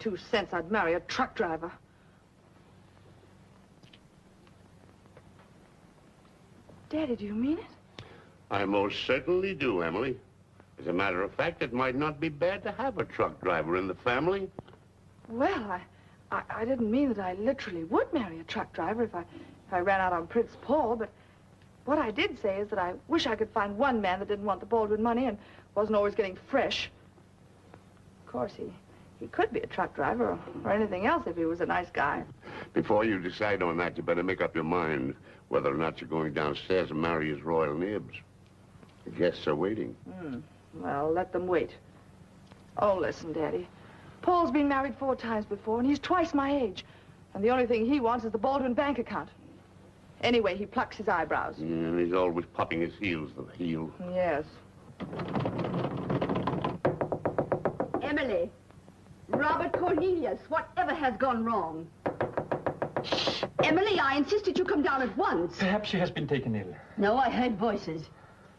2 cents, I'd marry a truck driver. Daddy, do you mean it? I most certainly do, Emily. As a matter of fact, it might not be bad to have a truck driver in the family. Well, I didn't mean that I literally would marry a truck driver if I ran out on Prince Paul, but what I did say is that I wish I could find one man that didn't want the Baldwin money and wasn't always getting fresh. Of course, he could be a truck driver or anything else if he was a nice guy. Before you decide on that, you better make up your mind whether or not you're going downstairs and marry his royal nibs. The guests are waiting. Well, let them wait. Oh, listen, Daddy. Paul's been married 4 times before, and he's twice my age. And the only thing he wants is the Baldwin bank account. Anyway, he plucks his eyebrows. Yeah, and he's always popping his heels, the heel. Yes. Emily. Robert Cornelius, whatever has gone wrong? Emily, I insisted you come down at once. Perhaps she has been taken ill. No, I heard voices.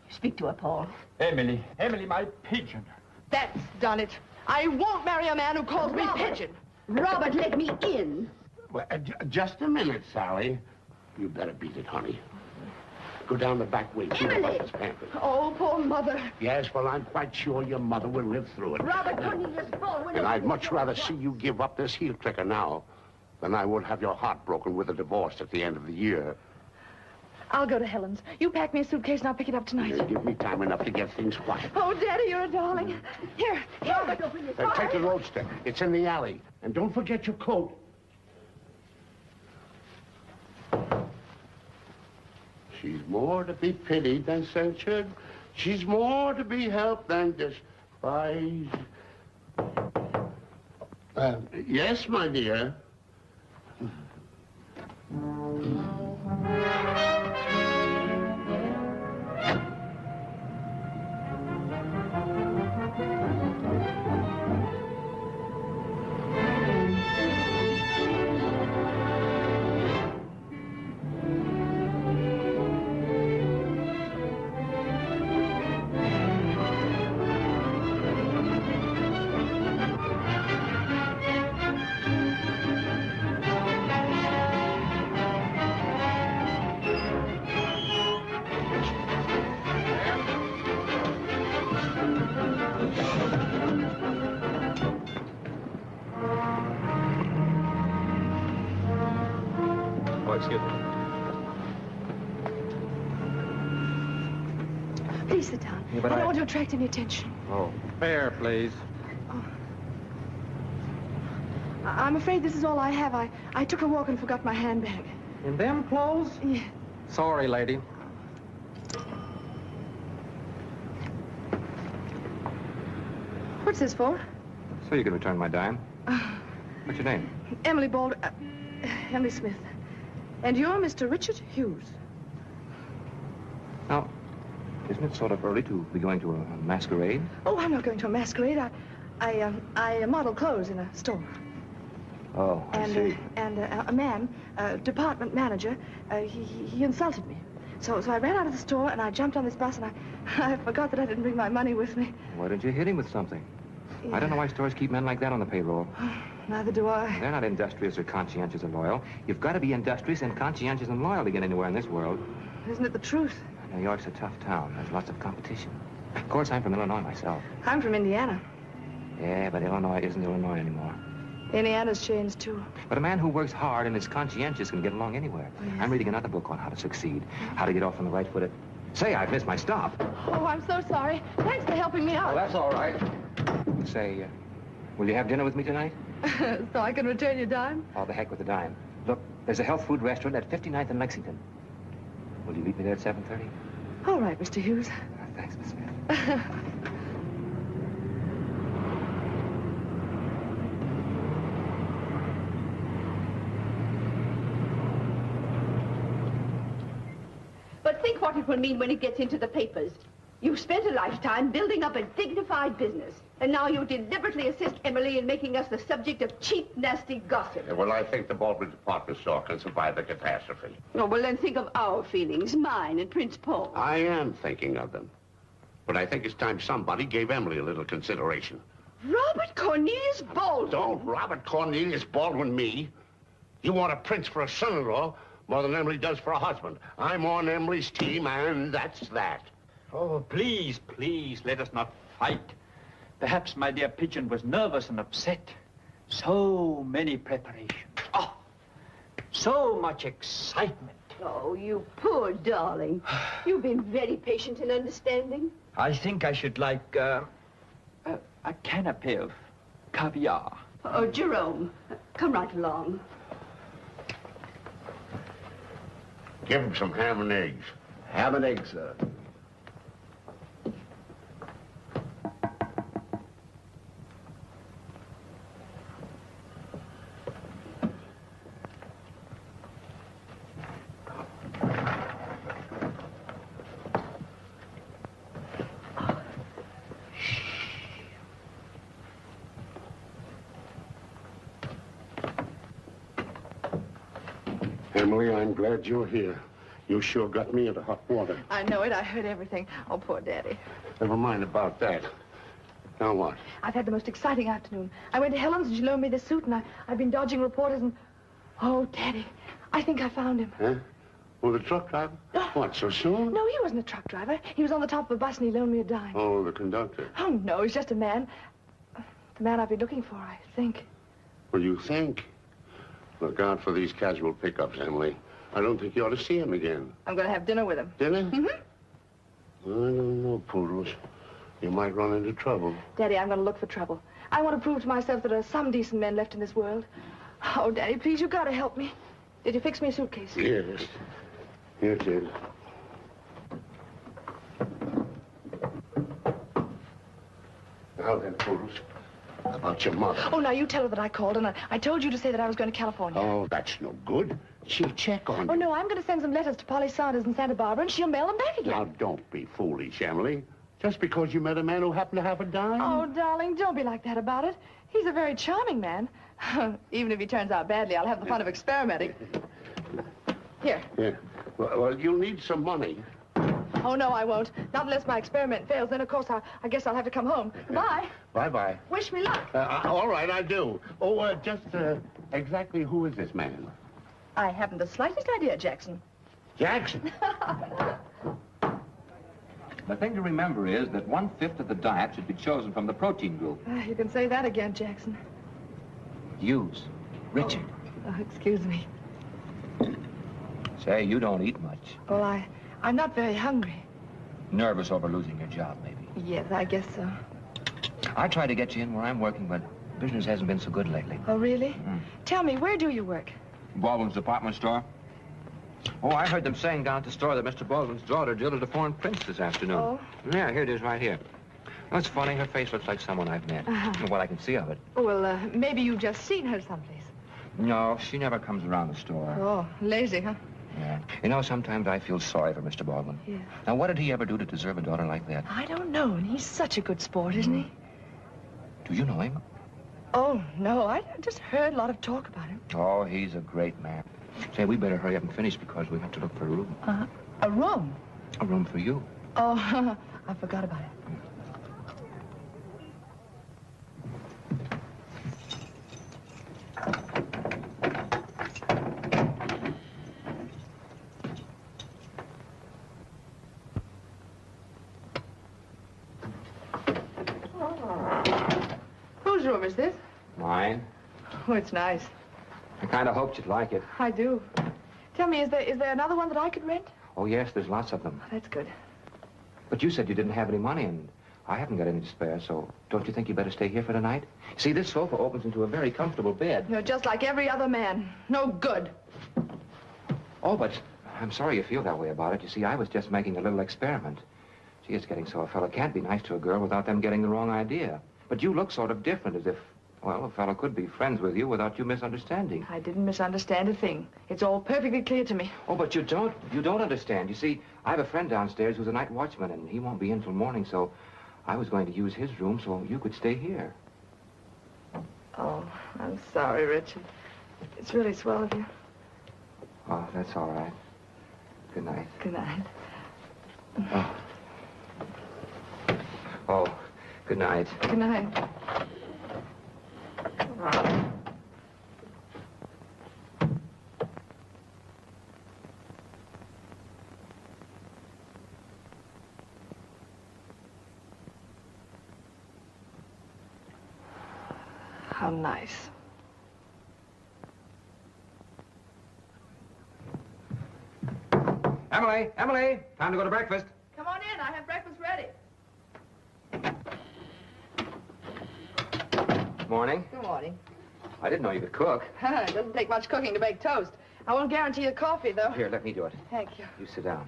Speak to her, Paul. Emily, my pigeon. That's done it. I won't marry a man who calls me pigeon. Robert, let me in. Well, just a minute, Sally. You better beat it, honey. Go down the back way. Emily! Oh, poor mother. Yes, well, I'm quite sure your mother will live through it. Robert Cornelius, Paul, and I'd much rather see you give up this heel clicker now than I would have your heart broken with a divorce at the end of the year. I'll go to Helen's. You pack me a suitcase and I'll pick it up tonight. Yeah, give me time enough to get things quiet. Oh, Daddy, you're a darling. Here. Robert, open your door. Take the roadster. It's in the alley. And don't forget your coat. She's more to be pitied than censured. She's more to be helped than despised. Yes, my dear. Excuse me. Please sit down. Yeah, but I don't want to attract any attention. Oh, fair, please. Oh. I'm afraid this is all I have. I took a walk and forgot my handbag. In them clothes? Yeah. Sorry, lady. What's this for? So you can return my dime. What's your name? Emily Baldwin. Emily Smith. And you're Mr. Richard Hughes. Now, isn't it sort of early to be going to a masquerade? Oh, I'm not going to a masquerade. I model clothes in a store. Oh, I see. And a man, a department manager, he insulted me. So I ran out of the store and I jumped on this bus and I forgot that I didn't bring my money with me. Why didn't you hit him with something? Yeah. I don't know why stores keep men like that on the payroll. Neither do I. They're not industrious or conscientious or loyal. You've got to be industrious and conscientious and loyal to get anywhere in this world. Isn't it the truth? New York's a tough town. There's lots of competition. Of course, I'm from Illinois myself. I'm from Indiana. Yeah, but Illinois isn't Illinois anymore. Indiana's changed, too. But a man who works hard and is conscientious can get along anywhere. Oh, yes. I'm reading another book on how to succeed, how to get off on the right foot. Say, I've missed my stop. Oh, I'm so sorry. Thanks for helping me out. Oh, that's all right. Say, will you have dinner with me tonight? So I can return your dime? Oh, the heck with the dime. Look, there's a health food restaurant at 59th and Lexington. Will you meet me there at 7:30? All right, Mr. Hughes. Thanks, Miss Smith. But think what it will mean when it gets into the papers. You've spent a lifetime building up a dignified business, and now you deliberately assist Emily in making us the subject of cheap, nasty gossip. Yeah, well, I think the Baldwin department store can survive the catastrophe. Oh, well, then think of our feelings, mine and Prince Paul. I am thinking of them. But I think it's time somebody gave Emily a little consideration. Robert Cornelius Baldwin. Don't Robert Cornelius Baldwin me. You want a prince for a son-in-law more than Emily does for a husband. I'm on Emily's team, and that's that. Oh, please, please, let us not fight. Perhaps my dear Pigeon was nervous and upset. So many preparations. Oh, so much excitement. Oh, you poor darling. You've been very patient and understanding. I think I should like a canapé of caviar. Oh, Jerome, come right along. Give him some ham and eggs. Ham and eggs, sir. Emily, I'm glad you're here. You sure got me into hot water. I know it. I heard everything. Oh, poor Daddy. Never mind about that. Now what? I've had the most exciting afternoon. I went to Helen's and she loaned me this suit, and I've been dodging reporters and... Oh, Daddy, I think I found him. Huh? Oh, the truck driver? What, so soon? No, he wasn't a truck driver. He was on the top of a bus and he loaned me a dime. Oh, the conductor. Oh, no, he's just a man. The man I've been looking for, I think. Well, you think? Look out for these casual pickups, Emily. I don't think you ought to see him again. I'm going to have dinner with him. Dinner? Mm-hmm. I don't know, Poodles. You might run into trouble. Daddy, I'm going to look for trouble. I want to prove to myself that there are some decent men left in this world. Oh, Daddy, please, you've got to help me. Did you fix me a suitcase? Yes. Here it is. Now then, Poodles. About your mother. Oh, now you tell her that I called, and I told you to say that I was going to California. Oh, that's no good. She'll check on you. Oh, no, I'm going to send some letters to Polly Saunders in Santa Barbara, and she'll mail them back again. Now, don't be foolish, Emily. Just because you met a man who happened to have a dime. Oh, darling, don't be like that about it. He's a very charming man. Even if he turns out badly, I'll have the fun of experimenting. Here. Yeah. Well, you'll need some money. Oh, no, I won't. Not unless my experiment fails. Then, of course, I guess I'll have to come home. Bye. Bye-bye. Wish me luck. All right, I do. Oh, exactly who is this man? I haven't the slightest idea, Jackson. Jackson? The thing to remember is that 1/5 of the diet should be chosen from the protein group. You can say that again, Jackson. Use. Richard. Oh, excuse me. Say, you don't eat much. Well, I'm not very hungry. Nervous over losing your job, maybe. Yes, I guess so. I tried to get you in where I'm working, but business hasn't been so good lately. Oh, really? Tell me, where do you work? Baldwin's department store. Oh, I heard them saying down at the store that Mr. Baldwin's daughter jilted a foreign prince this afternoon. Oh? Yeah, here it is right here. That's funny. Her face looks like someone I've met. From what I can see of it. Oh, well, maybe you've just seen her someplace. No, she never comes around the store. Oh, lazy, huh? Yeah. You know, sometimes I feel sorry for Mr. Baldwin. Yeah. Now, what did he ever do to deserve a daughter like that? I don't know, and he's such a good sport, isn't he? Do you know him? Oh, no, I just heard a lot of talk about him. Oh, he's a great man. Say, we better hurry up and finish because we have to look for a room. A room? A room for you. Oh, I forgot about it. Whose room is this? Mine. Oh, it's nice. I kind of hoped you'd like it. I do. Tell me, is there another one that I could rent? Oh, yes, there's lots of them. Oh, that's good. But you said you didn't have any money, and I haven't got any to spare, so don't you think you better stay here for tonight? See, this sofa opens into a very comfortable bed. You're just like every other man. No good. Oh, but I'm sorry you feel that way about it. You see, I was just making a little experiment. Gee, it's getting so a fellow can't be nice to a girl without them getting the wrong idea. But you look sort of different, as if, well, a fellow could be friends with you without you misunderstanding. I didn't misunderstand a thing. It's all perfectly clear to me. Oh, but you don't understand. You see, I have a friend downstairs who's a night watchman, and he won't be in till morning, so I was going to use his room so you could stay here. Oh, I'm sorry, Richard. It's really swell of you. Oh, that's all right. Good night. Good night. Oh. Oh, good night. Good night. How nice. Emily, Emily, time to go to breakfast. Come on in. I have breakfast ready. Morning. Good morning. I didn't know you could cook. It doesn't take much cooking to make toast. I won't guarantee you coffee, though. Here, let me do it. Thank you. You sit down.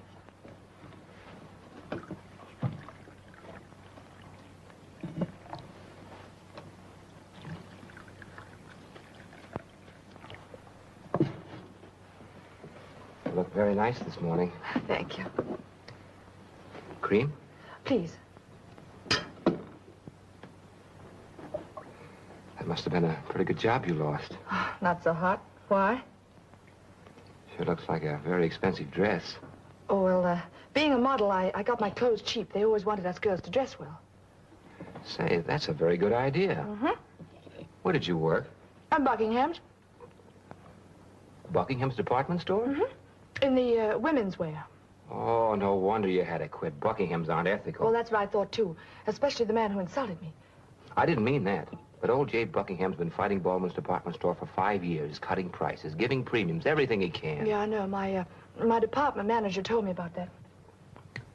You look very nice this morning. Thank you. Cream? Please. That must have been a pretty good job you lost. Not so hot. Why? Sure looks like a very expensive dress. Oh, well, being a model, I got my clothes cheap. They always wanted us girls to dress well. Say, that's a very good idea. Mm-hmm. Where did you work? At Buckingham's. Buckingham's department store? Mm-hmm. In the women's wear. Oh, no wonder you had to quit. Buckingham's aren't ethical. Well, that's what I thought, too. Especially the man who insulted me. I didn't mean that. But old Jay Buckingham's been fighting Baldwin's department store for 5 years, cutting prices, giving premiums, everything he can. Yeah, I know. My department manager told me about that.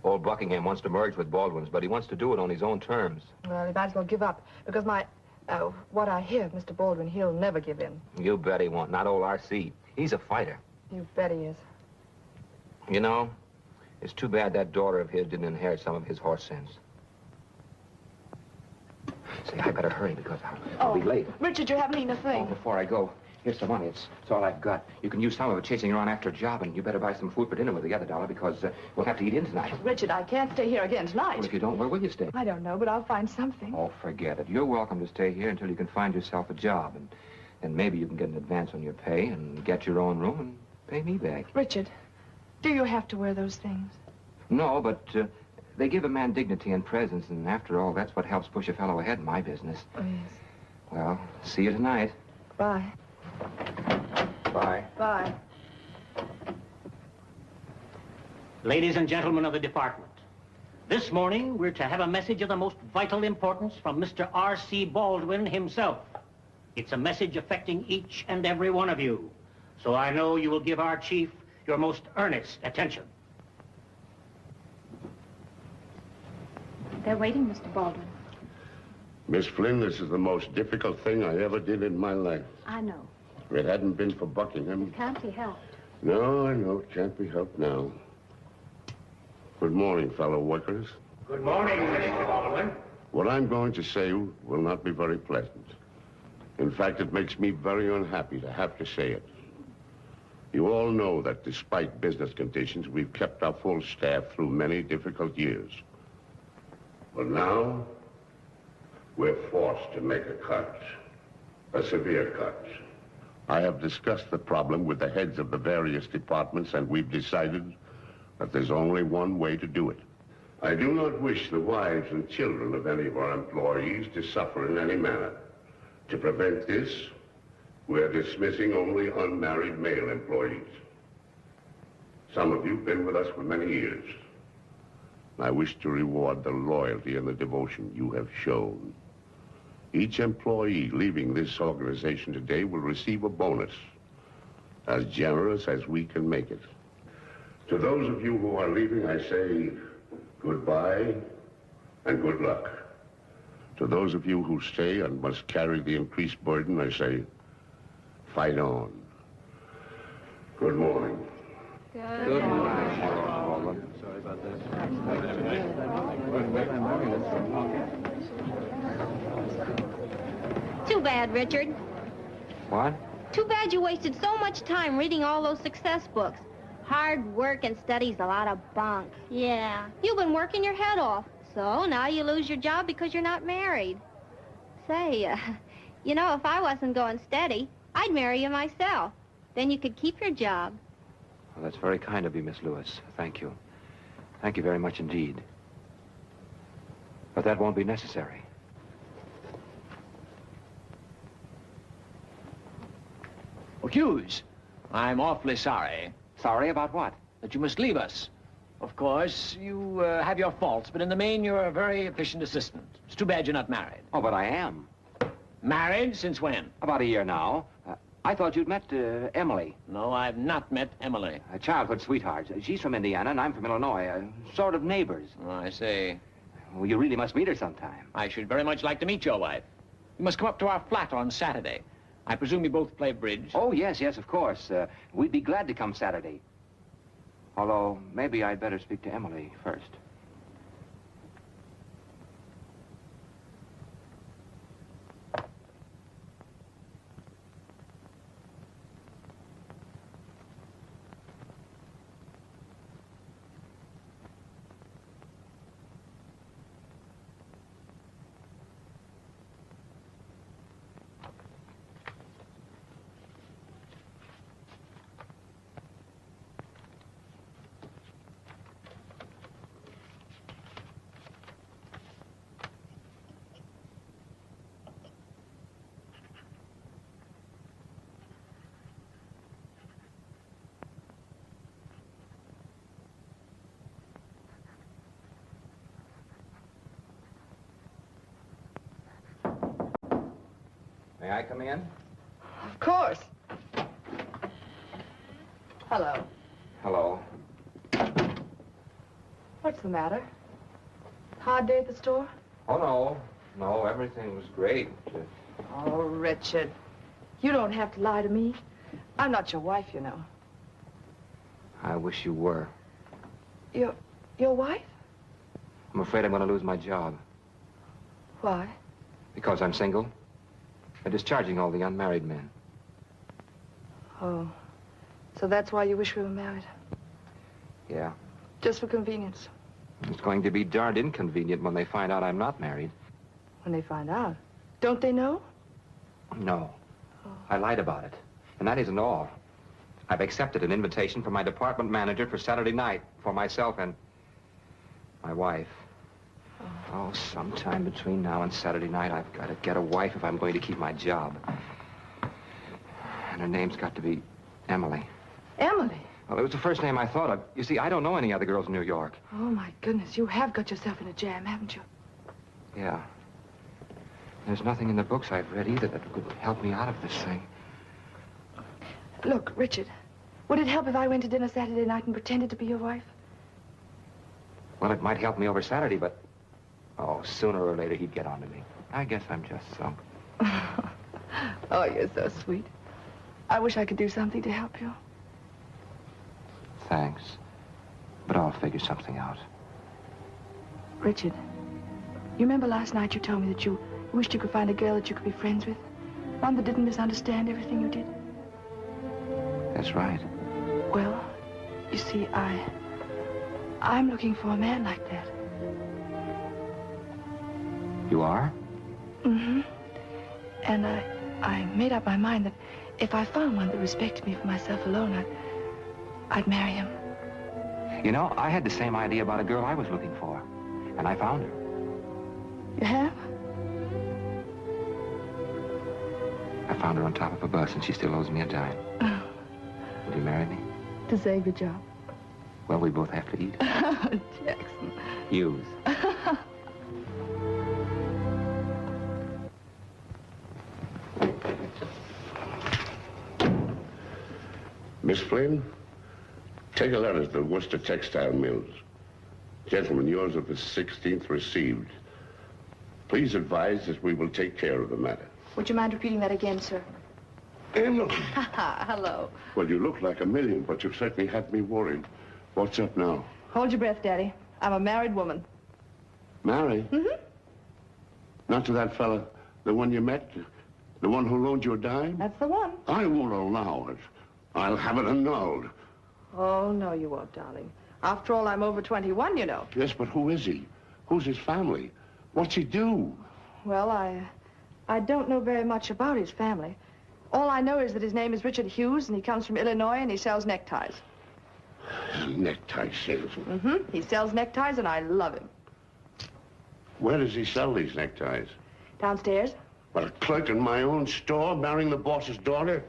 Old Buckingham wants to merge with Baldwin's, but he wants to do it on his own terms. Well, he might as well give up. Because what I hear of Mr. Baldwin, he'll never give in. You bet he won't. Not old R.C. He's a fighter. You bet he is. You know, it's too bad that daughter of his didn't inherit some of his horse sense. Say, I better hurry because I'll be late. Richard, you haven't eaten a thing. Oh, before I go, here's some money. It's all I've got. You can use some of it chasing around after a job, and you better buy some food for dinner with the other dollar because we'll have to eat in tonight. Richard, I can't stay here again tonight. Well, if you don't, where will you stay? I don't know, but I'll find something. Oh, forget it. You're welcome to stay here until you can find yourself a job, and maybe you can get an advance on your pay and get your own room and pay me back. Richard, do you have to wear those things? No, but they give a man dignity and presence, and after all, that's what helps push a fellow ahead in my business. Oh, yes. Well, see you tonight. Bye. Bye. Bye. Ladies and gentlemen of the department, this morning we're to have a message of the most vital importance from Mr. R.C. Baldwin himself. It's a message affecting each and every one of you. So I know you will give our chief your most earnest attention. They're waiting, Mr. Baldwin. Miss Flynn, this is the most difficult thing I ever did in my life. I know. If it hadn't been for Buckingham... It can't be helped. No, I know. It can't be helped now. Good morning, fellow workers. Good morning, Mr. Baldwin. What I'm going to say will not be very pleasant. In fact, it makes me very unhappy to have to say it. You all know that despite business conditions, we've kept our full staff through many difficult years. But now, we're forced to make a cut, a severe cut. I have discussed the problem with the heads of the various departments, and we've decided that there's only one way to do it. I do not wish the wives and children of any of our employees to suffer in any manner. To prevent this, we're dismissing only unmarried male employees. Some of you have been with us for many years. I wish to reward the loyalty and the devotion you have shown. Each employee leaving this organization today will receive a bonus, as generous as we can make it. To those of you who are leaving, I say goodbye and good luck. To those of you who stay and must carry the increased burden, I say fight on. Good morning. Good morning, Baldwin. Sorry about that. Too bad, Richard. What? Too bad you wasted so much time reading all those success books. Hard work and study's a lot of bunk. Yeah, you've been working your head off. So now you lose your job because you're not married. Say, you know, if I wasn't going steady, I'd marry you myself. Then you could keep your job. Well, that's very kind of you, Miss Lewis. Thank you. Thank you very much indeed. But that won't be necessary. Oh, Hughes, I'm awfully sorry Sorry about what? that you must leave us. Of course, you have your faults, but in the main, you're a very efficient assistant. It's too bad you're not married. Oh, but I am. Married? Since when? About a year now. I thought you'd met Emily. No, I've not met Emily. A childhood sweetheart. She's from Indiana, and I'm from Illinois. Sort of neighbors. Oh, I see. Well, you really must meet her sometime. I should very much like to meet your wife. You must come up to our flat on Saturday. I presume you both play bridge? Oh, yes, of course. We'd be glad to come Saturday. Although, maybe I'd better speak to Emily first. May I come in? Of course. Hello. Hello. What's the matter? Hard day at the store? Oh, no. No, everything was great. Oh, Richard. You don't have to lie to me. I'm not your wife, you know. I wish you were. Your wife? I'm afraid I'm going to lose my job. Why? Because I'm single. They're discharging all the unmarried men. Oh. So that's why you wish we were married? Yeah. Just for convenience? It's going to be darned inconvenient when they find out I'm not married. When they find out? Don't they know? No. Oh. I lied about it. And that isn't all. I've accepted an invitation from my department manager for Saturday night for myself and my wife. Oh, sometime between now and Saturday night, I've got to get a wife if I'm going to keep my job. And her name's got to be Emily. Emily? Well, it was the first name I thought of. You see, I don't know any other girls in New York. Oh, my goodness. You have got yourself in a jam, haven't you? Yeah. There's nothing in the books I've read either that could help me out of this thing. Look, Richard, would it help if I went to dinner Saturday night and pretended to be your wife? Well, it might help me over Saturday, but... oh, sooner or later he'd get on to me. I guess I'm just so... Oh, you're so sweet. I wish I could do something to help you. Thanks. But I'll figure something out. Richard, you remember last night you told me that you wished you could find a girl that you could be friends with? One that didn't misunderstand everything you did? That's right. Well, you see, I'm looking for a man like that. You are? Mm-hmm. And I made up my mind that if I found one that respected me for myself alone, I'd marry him. You know, I had the same idea about a girl I was looking for. And I found her. You have? I found her on top of a bus, and she still owes me a dime. Oh. Will you marry me? To save your job. Well, we both have to eat. Jackson. Hughes. Miss Flynn, take a letter to the Worcester Textile Mills. Gentlemen, yours of the 16th received. Please advise that we will take care of the matter. Would you mind repeating that again, sir? Emily. Hello. Well, you look like a million, but you certainly had me worried. What's up now? Hold your breath, Daddy. I'm a married woman. Married? Mm-hmm. Not to that fella, the one you met? The one who loaned you a dime? That's the one. I won't allow it. I'll have it annulled. Oh, no, you won't, darling. After all, I'm over 21, you know. Yes, but who is he? Who's his family? What's he do? Well, I don't know very much about his family. All I know is that his name is Richard Hughes, and he comes from Illinois, and he sells neckties. Necktie salesman. Mm-hmm. He sells neckties, and I love him. Where does he sell these neckties? Downstairs. What, a clerk in my own store, marrying the boss's daughter?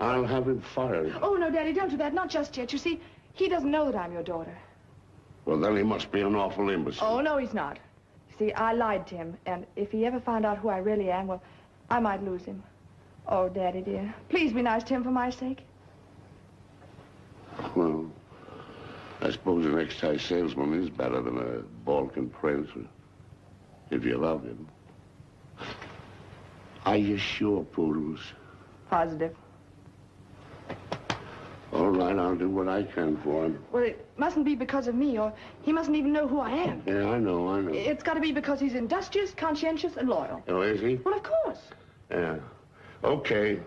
I'll have him fired. Oh, no, Daddy, don't do that. Not just yet. You see, he doesn't know that I'm your daughter. Well, then he must be an awful imbecile. Oh, no, he's not. You see, I lied to him, and if he ever found out who I really am, well, I might lose him. Oh, Daddy, dear, please be nice to him for my sake. Well, I suppose an necktie salesman is better than a Balkan prince, if you love him. Are you sure, Poodles? Positive. All right, I'll do what I can for him. Well, it mustn't be because of me, or he mustn't even know who I am. Yeah, I know. It's got to be because he's industrious, conscientious, and loyal. Oh, is he? Well, of course. Yeah. Okay.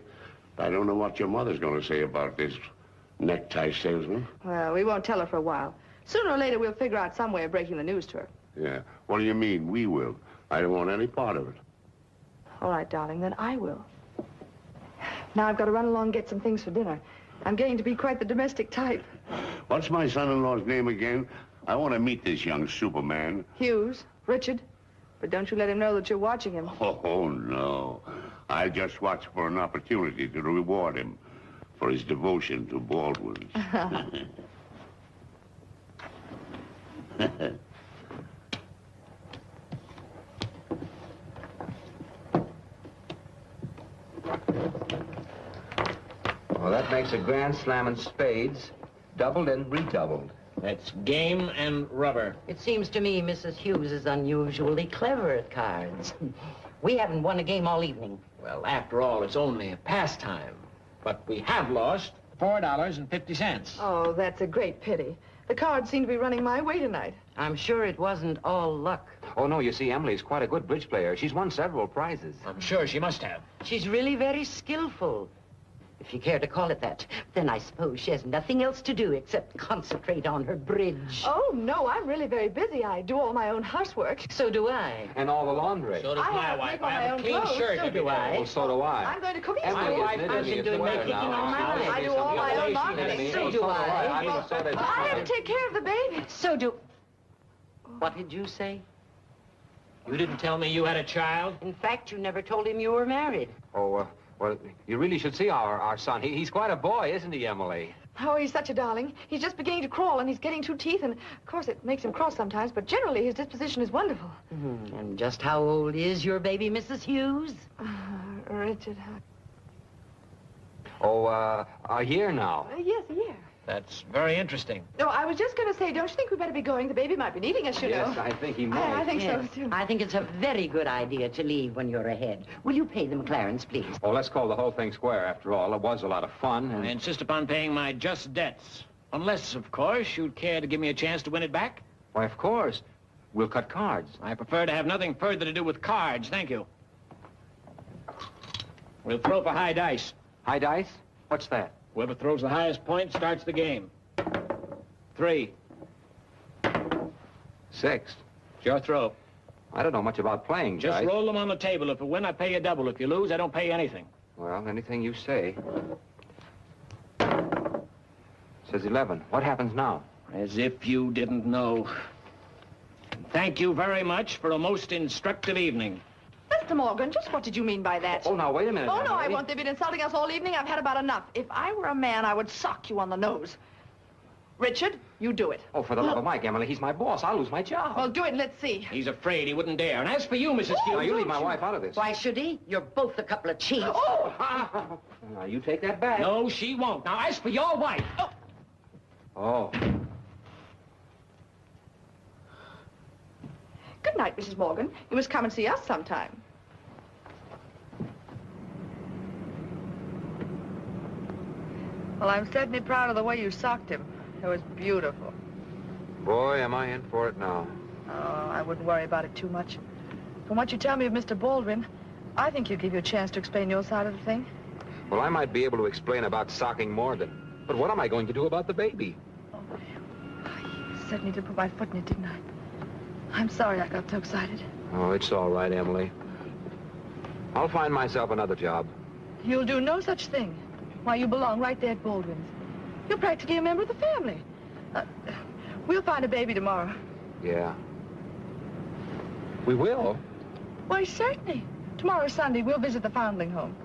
I don't know what your mother's going to say about this necktie salesman. Well, we won't tell her for a while. Sooner or later, we'll figure out some way of breaking the news to her. Yeah. What do you mean, we will? I don't want any part of it. All right, darling, then I will. Now I've got to run along and get some things for dinner. I'm getting to be quite the domestic type. What's my son-in-law's name again? I want to meet this young Superman. Hughes, Richard. But don't you let him know that you're watching him. Oh, no. I just watch for an opportunity to reward him for his devotion to Baldwin. Well, that makes a grand slam in spades, doubled and redoubled. That's game and rubber. It seems to me Mrs. Hughes is unusually clever at cards. We haven't won a game all evening. Well, after all, it's only a pastime. But we have lost $4.50. Oh, that's a great pity. The cards seem to be running my way tonight. I'm sure it wasn't all luck. Oh, no, you see, Emily's quite a good bridge player. She's won several prizes. I'm sure she must have. She's really very skillful, if you care to call it that. Then I suppose she has nothing else to do except concentrate on her bridge. Oh, no, I'm really very busy. I do all my own housework. So do I. And all the laundry. So does I my have to wife. make I all my have a own clean clothes. shirt So every do day. I. Well, so do I. I'm going to cooking Emily school. is knitting I've been me doing a my sweater cooking now. all my Emily life. I do is all my own something. laundry. So do I. I know, so does I have to take care of the baby. So do... What did you say? You didn't tell me you had a child? In fact, you never told him you were married. Oh, well, you really should see our son. He's quite a boy, isn't he, Emily? Oh, he's such a darling. He's just beginning to crawl, and he's getting 2 teeth, and of course it makes him cross sometimes, but generally his disposition is wonderful. And just how old is your baby, Mrs. Hughes? Richard, Oh, a year now. yes, a year. That's very interesting. No, I was just going to say, don't you think we better be going? The baby might be needing us, you know. Yes, I think he might. I think Yes. so, too. I think it's a very good idea to leave when you're ahead. Will you pay them, Clarence, please? Oh, let's call the whole thing square, after all. It was a lot of fun, I and... insist upon paying my just debts. Unless, of course, you'd care to give me a chance to win it back. Why, of course. We'll cut cards. I prefer to have nothing further to do with cards, thank you. We'll throw for high dice. High dice? What's that? Whoever throws the highest point starts the game. 3. 6. It's your throw. I don't know much about playing, Just dice. roll them on the table. If you win, I pay you double. If you lose, I don't pay you anything. Well, anything you say. Says 11. What happens now? As if you didn't know. Thank you very much for a most instructive evening. Mr. Morgan, just what did you mean by that? Oh, now, wait a minute. Oh, no, I Emily. won't. They've been insulting us all evening. I've had about enough. If I were a man, I would sock you on the nose. Richard, you do it. Oh, for the love of Mike, Emily, he's my boss. I'll lose my job. Well, do it and let's see. He's afraid he wouldn't dare. And as for you, Mrs. now, Hughes... you leave my wife out of this. Why should he? You're both a couple of cheats. Oh! Now, you take that back. No, she won't. Now, as for your wife... Oh. Good night, Mrs. Morgan. You must come and see us sometime. Well, I'm certainly proud of the way you socked him. It was beautiful. Boy, am I in for it now. Oh, I wouldn't worry about it too much. From what you tell me of Mr. Baldwin, I think he'll give you a chance to explain your side of the thing. Well, I might be able to explain about socking Morgan. But what am I going to do about the baby? Oh, I certainly did put my foot in it, didn't I? I'm sorry I got so excited. Oh, it's all right, Emily. I'll find myself another job. You'll do no such thing. Why, you belong right there at Baldwin's. You're practically a member of the family. We'll find a baby tomorrow. Yeah. We will? Why, certainly. Tomorrow's Sunday. We'll visit the foundling home.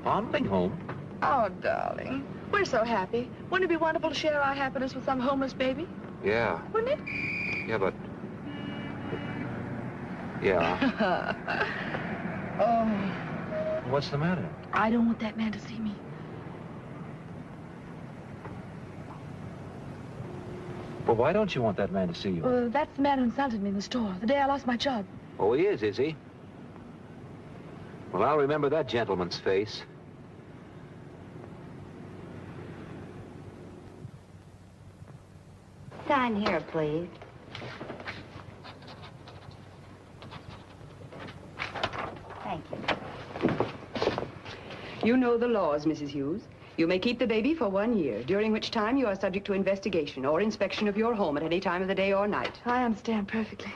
Foundling home? Oh, darling. We're so happy. Wouldn't it be wonderful to share our happiness with some homeless baby? Yeah. Wouldn't it? Yeah, but... Yeah. Oh, What's the matter? I don't want that man to see me. Well, why don't you want that man to see you? Well, that's the man who insulted me in the store the day I lost my job. Oh, he is he? Well, I'll remember that gentleman's face. Sign here, please. Thank you. You know the laws, Mrs. Hughes. You may keep the baby for 1 year, during which time you are subject to investigation or inspection of your home at any time of the day or night. I understand perfectly.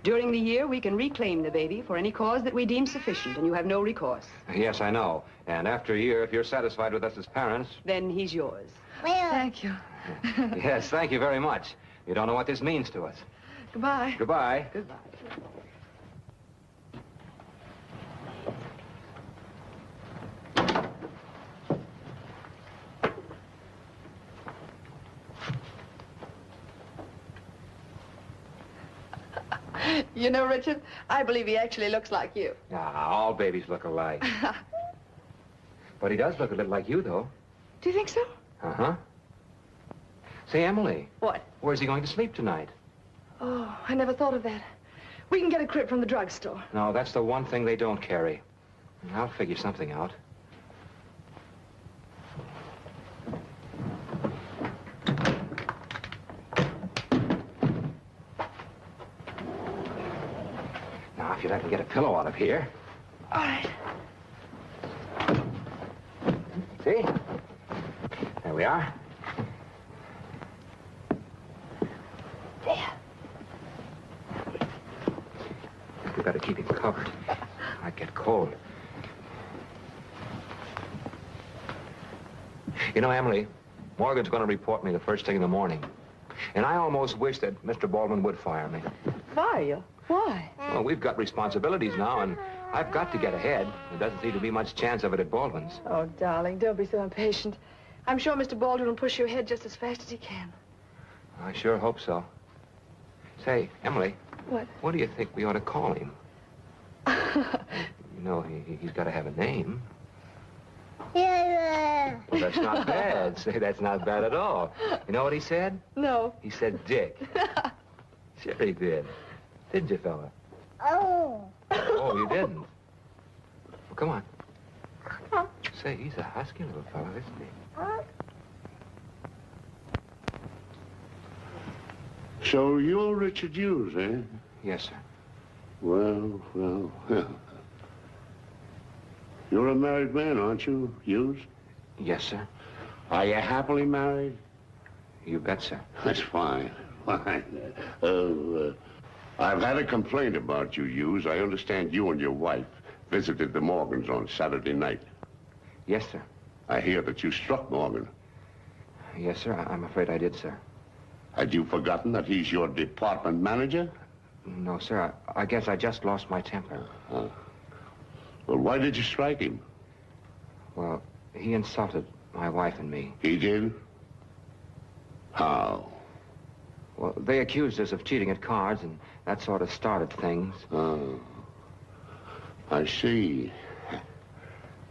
During the year, we can reclaim the baby for any cause that we deem sufficient, and you have no recourse. Yes, I know. And after a year, if you're satisfied with us as parents... Then he's yours. Thank you. Yes, thank you very much. You don't know what this means to us. Goodbye. Goodbye. Goodbye. You know, Richard, I believe he actually looks like you. Ah, all babies look alike. But he does look a little like you, though. Do you think so? Uh-huh. Say, Emily. What? Where's he going to sleep tonight? Oh, I never thought of that. We can get a crib from the drugstore. No, that's the one thing they don't carry. I'll figure something out. Now, if you let me get a pillow out of here. All right. See? There we are. There. We better keep him covered. Might get cold. You know, Emily, Morgan's going to report me the first thing in the morning. And I almost wish that Mr. Baldwin would fire me. Fire you? Why? Well, we've got responsibilities now, and I've got to get ahead. There doesn't seem to be much chance of it at Baldwin's. Oh, darling, don't be so impatient. I'm sure Mr. Baldwin will push you ahead just as fast as he can. I sure hope so. Say, Emily. What? What do you think we ought to call him? You know, he's got to have a name. Well, that's not bad. Say, that's not bad at all. You know what he said? No. He said Dick. Sure he did. Didn't you, fella? Oh. Oh, you didn't? Well, come on. Say, he's a husky little fella, isn't he? So you're Richard Hughes, eh? Yes, sir. Well. You're a married man, aren't you, Hughes? Yes, sir. Are you happily married? You bet, sir. That's fine. Fine. I've had a complaint about you, Hughes. I understand you and your wife visited the Morgans on Saturday night. Yes, sir. I hear that you struck Morgan. Yes, sir. I'm afraid I did, sir. Had you forgotten that he's your department manager? No, sir. I guess I just lost my temper. Well, why did you strike him? Well, he insulted my wife and me. He did? How? Well, they accused us of cheating at cards, and that sort of started things. Oh. I see.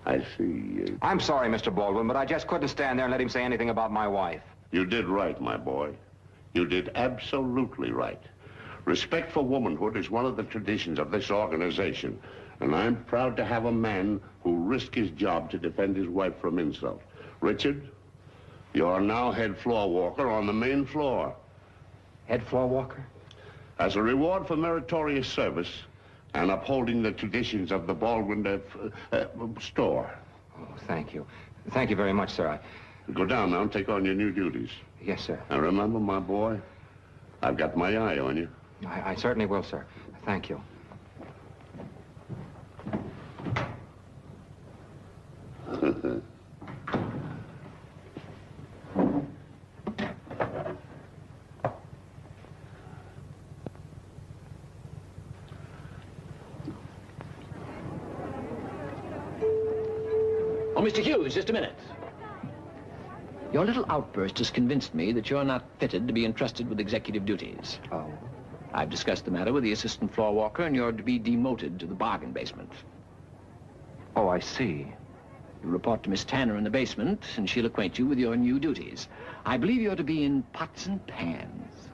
I see. I'm sorry, Mr. Baldwin, but I just couldn't stand there and let him say anything about my wife. You did right, my boy. You did absolutely right. Respect for womanhood is one of the traditions of this organization, and I'm proud to have a man who risked his job to defend his wife from insult. Richard, you're now head floor walker on the main floor. Head floor walker? As a reward for meritorious service and upholding the traditions of the Baldwin store. Oh, thank you. Thank you very much, sir. Go down now and take on your new duties. Yes, sir. And remember, my boy, I've got my eye on you. I certainly will, sir. Thank you. Oh, Mr. Hughes, just a minute. Your little outburst has convinced me that you're not fitted to be entrusted with executive duties. Oh? I've discussed the matter with the assistant floor walker, and you're to be demoted to the bargain basement. Oh, I see. You report to Miss Tanner in the basement, and she'll acquaint you with your new duties. I believe you're to be in pots and pans.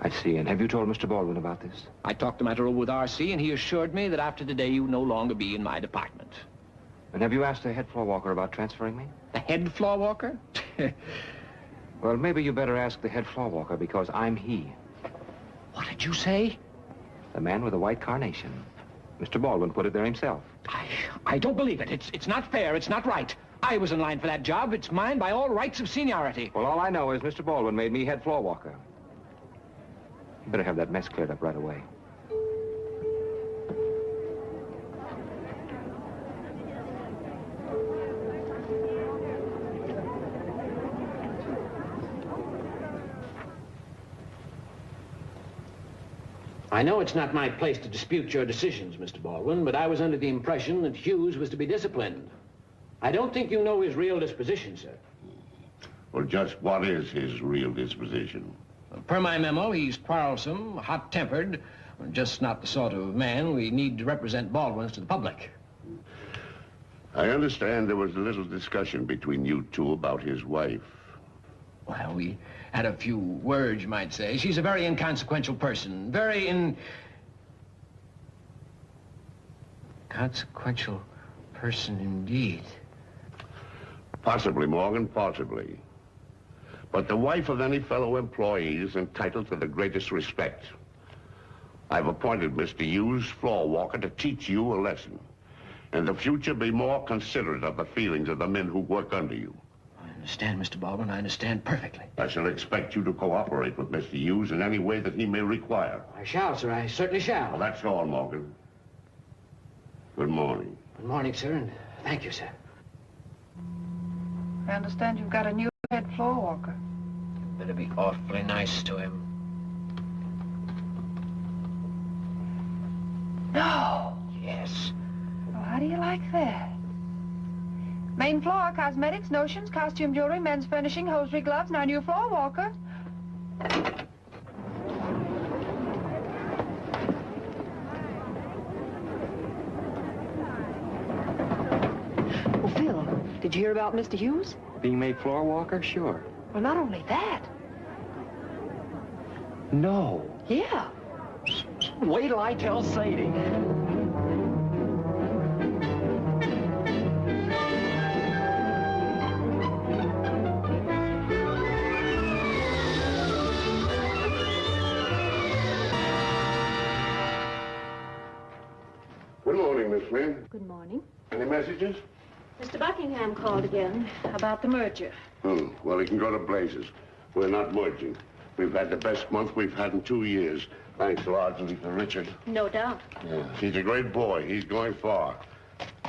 I see. And have you told Mr. Baldwin about this? I talked the matter over with R.C., and he assured me that after today you'll no longer be in my department. And have you asked the head floor walker about transferring me? The head floor walker? Well, maybe you better ask the head floor walker, because I'm he. What did you say? The man with the white carnation. Mr. Baldwin put it there himself. I don't believe it. It's not fair. It's not right. I was in line for that job. It's mine by all rights of seniority. Well, all I know is Mr. Baldwin made me head floor walker. You better have that mess cleared up right away. I know it's not my place to dispute your decisions, Mr. Baldwin, but I was under the impression that Hughes was to be disciplined. I don't think you know his real disposition, sir. Well, just what is his real disposition? Per my memo, he's quarrelsome, hot-tempered, just not the sort of man we need to represent Baldwin's to the public. I understand there was a little discussion between you two about his wife. Well, we had a few words, you might say. She's a very inconsequential person. Very inconsequential person indeed. Possibly, Morgan, possibly. But the wife of any fellow employee is entitled to the greatest respect. I've appointed Mr. Hughes, floor walker, to teach you a lesson. In the future, be more considerate of the feelings of the men who work under you. I understand, Mr. Baldwin. I understand perfectly. I shall expect you to cooperate with Mr. Hughes in any way that he may require. I shall, sir. I certainly shall. Well, that's all, Morgan. Good morning. Good morning, sir, and thank you, sir. I understand you've got a new head floor walker. You better be awfully nice to him. No. Yes. Well, how do you like that? Main floor, cosmetics, notions, costume jewelry, men's furnishing, hosiery, gloves, and our new floor walker. Well, Phil, did you hear about Mr. Hughes? Being made floor walker? Sure. Well, not only that. No. Yeah. Wait till I tell Sadie. Good morning, Miss Lynn. Good morning. Any messages? Mr. Buckingham called again about the merger. Well, he can go to blazes. We're not merging. We've had the best month we've had in 2 years. Thanks largely to Richard. No doubt. Yeah. He's a great boy. He's going far.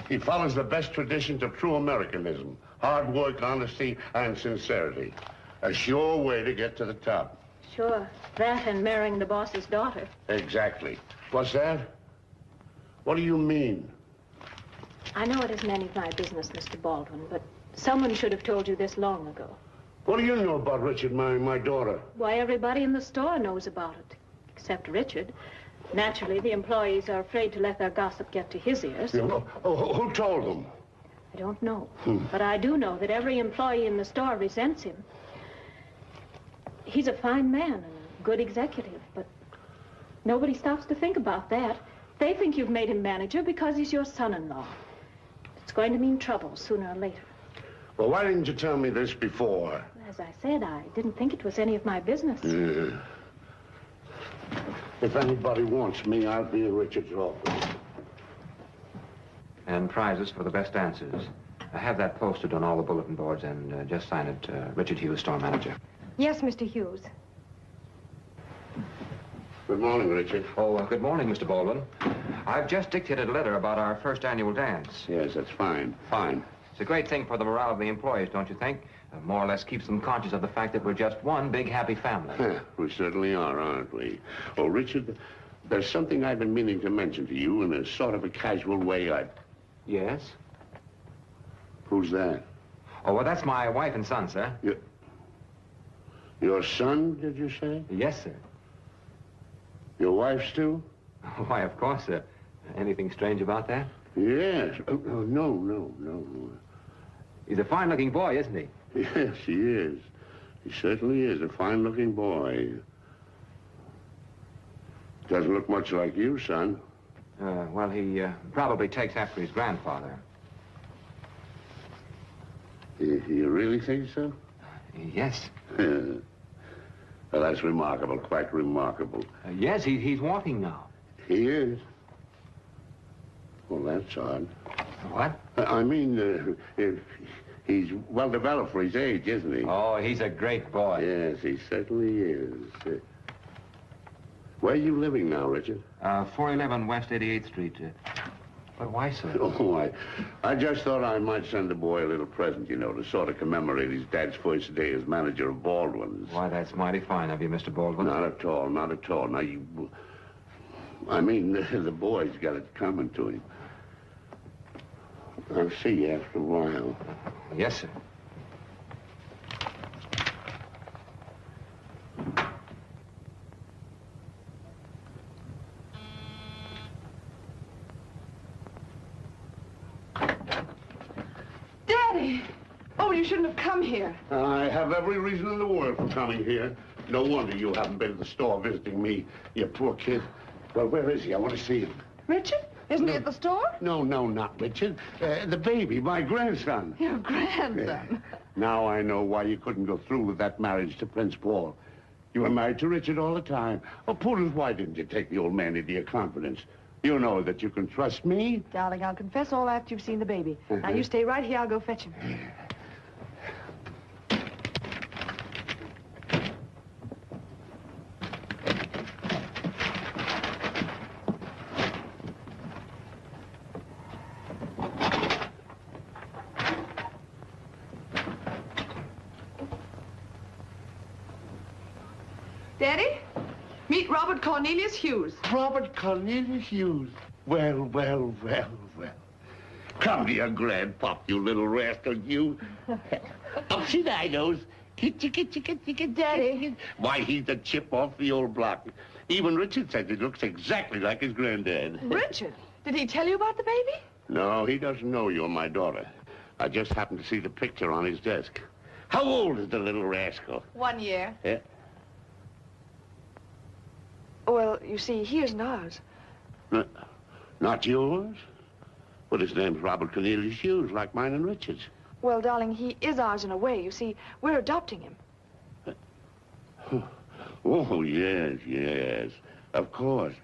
He follows the best traditions of true Americanism. Hard work, honesty, and sincerity. A sure way to get to the top. Sure. That and marrying the boss's daughter. Exactly. What's that? What do you mean? I know it isn't any of my business, Mr. Baldwin, but someone should have told you this long ago. What do you know about Richard marrying my daughter? Why, everybody in the store knows about it, except Richard. Naturally, the employees are afraid to let their gossip get to his ears. Who told them? I don't know. But I do know that every employee in the store resents him. He's a fine man and a good executive, but nobody stops to think about that. They think you've made him manager because he's your son-in-law. It's going to mean trouble sooner or later. Well, why didn't you tell me this before? As I said, I didn't think it was any of my business. Yeah. If anybody wants me, I'll be in Richard's office. And prizes for the best answers. I have that posted on all the bulletin boards, and just sign it, Richard Hughes, store manager. Yes, Mr. Hughes. Good morning, Richard. Oh, good morning, Mr. Baldwin. I've just dictated a letter about our first annual dance. Yes, that's fine. Fine. It's a great thing for the morale of the employees, don't you think? More or less keeps them conscious of the fact that we're just one big happy family. We certainly are, aren't we? Oh, Richard, there's something I've been meaning to mention to you in a sort of a casual way. Yes? Who's that? Oh, well, that's my wife and son, sir. Your son, did you say? Yes, sir. Your wife's too? Why, of course, sir. Anything strange about that? Yes. No. He's a fine-looking boy, isn't he? Yes, he is. He certainly is a fine-looking boy. Doesn't look much like you, son. Well, he probably takes after his grandfather. You really think so? Yes. Well, that's remarkable, quite remarkable. Yes, he's walking now. He is? Well, that's odd. What? I mean, he's well developed for his age, isn't he? Oh, he's a great boy. Yes, he certainly is. Where are you living now, Richard? 411 West 88th Street. But why, sir? Oh, I just thought I might send the boy a little present, you know, to sort of commemorate his dad's first day as manager of Baldwin's. Why, that's mighty fine of you, Mr. Baldwin. Not at all, not at all. Now, I mean, the boy's got it coming to him. I'll see you after a while. Yes, sir. Daddy! Oh, you shouldn't have come here. I have every reason in the world for coming here. No wonder you haven't been to the store visiting me, you poor kid. Well, where is he? I want to see him. Richard? Isn't he at the store? No, not Richard. The baby, my grandson. Your grandson. Now I know why you couldn't go through with that marriage to Prince Paul. You were married to Richard all the time. Oh, Poodles, why didn't you take the old man into your confidence? You know that you can trust me. Darling, I'll confess all after you've seen the baby. Now, you stay right here. I'll go fetch him. Daddy, meet Robert Cornelius Hughes. Robert Cornelius Hughes. Well. Come here, Grandpop, you little rascal, you. Up see thy nose. Daddy. Why, he's a chip off the old block. Even Richard says he looks exactly like his granddad. Richard? Did he tell you about the baby? No, he doesn't know you're my daughter. I just happened to see the picture on his desk. How old is the little rascal? 1 year. Yeah? Well, you see, he isn't ours. Not yours? But his name's Robert Cornelius Hughes, like mine and Richard's. Well, darling, he is ours in a way. You see, we're adopting him. Oh, yes. Of course.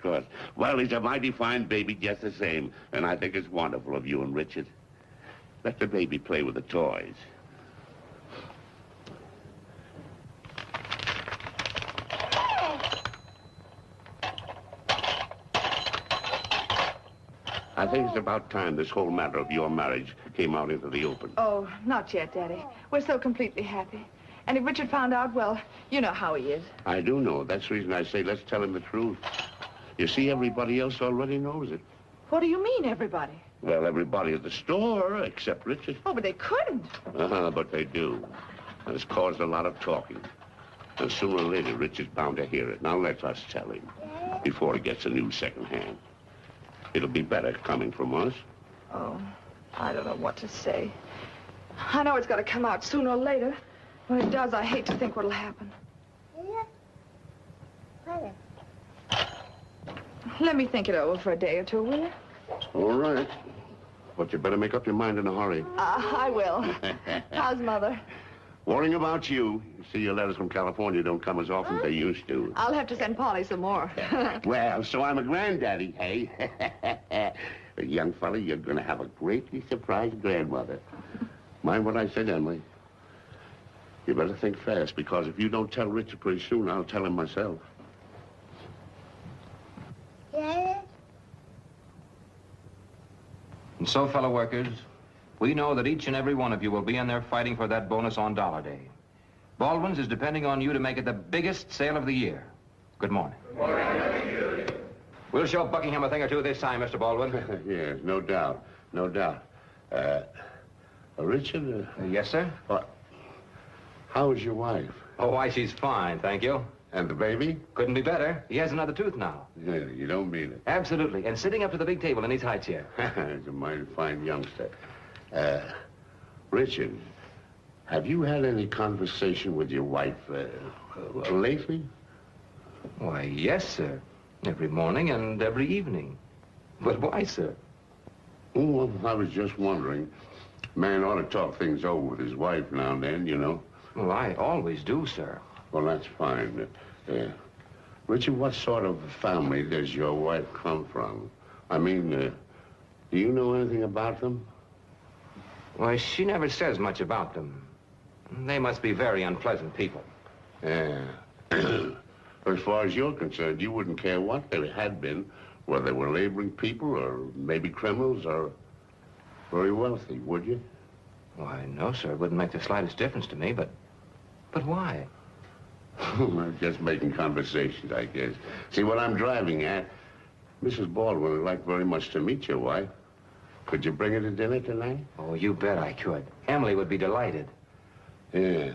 Well, he's a mighty fine baby just the same, and I think it's wonderful of you and Richard. Let the baby play with the toys. I think it's about time this whole matter of your marriage came out into the open. Oh, not yet, Daddy. We're so completely happy. And if Richard found out, well, you know how he is. I do know. That's the reason I say let's tell him the truth. You see, everybody else already knows it. What do you mean, everybody? Well, everybody at the store, except Richard. Oh, but they couldn't. But they do. And it's caused a lot of talking. And sooner or later, Richard's bound to hear it. Now let us tell him before he gets a new second hand. It'll be better coming from us. Oh, I don't know what to say. I know it's got to come out sooner or later. When it does, I hate to think what'll happen. Let me think it over for a day or two, will you? All right. But you better make up your mind in a hurry. I will. How's Mother? Worrying about you. You see, your letters from California don't come as often as they used to. I'll have to send Polly some more. Well, so I'm a granddaddy, hey? Young fella, you're going to have a greatly surprised grandmother. Mind what I said, Emily. You better think fast, because if you don't tell Richard pretty soon, I'll tell him myself. And so, fellow workers, we know that each and every one of you will be in there fighting for that bonus on Dollar Day. Baldwin's is depending on you to make it the biggest sale of the year. Good morning. Good morning. We'll show Buckingham a thing or two this time, Mr. Baldwin. Yes, no doubt. Richard? Yes, sir? How is your wife? Oh, why, she's fine, thank you. And the baby? Couldn't be better. He has another tooth now. Yeah, you don't mean it. Absolutely. And sitting up to the big table in his high chair. He's a mighty fine youngster. Richard, have you had any conversation with your wife lately? Why, yes, sir. Every morning and every evening. But why, sir? Oh, well, I was just wondering. Man ought to talk things over with his wife now and then, you know. Well, I always do, sir. Well, that's fine. Richard, what sort of family does your wife come from? I mean, do you know anything about them? Why, she never says much about them. They must be very unpleasant people. Yeah. As far as you're concerned, you wouldn't care what they had been, whether they were laboring people or maybe criminals or very wealthy, would you? Why, no, sir. It wouldn't make the slightest difference to me, but why? I'm just making conversations, I guess. See, what I'm driving at, Mrs. Baldwin would like very much to meet your wife. Could you bring her to dinner tonight? Oh, you bet I could. Emily would be delighted. Yeah.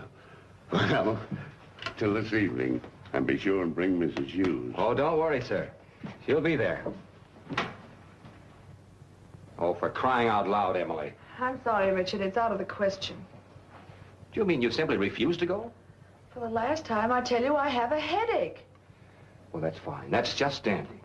Well, till this evening. And be sure and bring Mrs. Hughes. Oh, don't worry, sir. She'll be there. Oh, for crying out loud, Emily. I'm sorry, Richard. It's out of the question. Do you mean you simply refuse to go? For the last time, I tell you I have a headache. Well, that's fine. That's just dandy.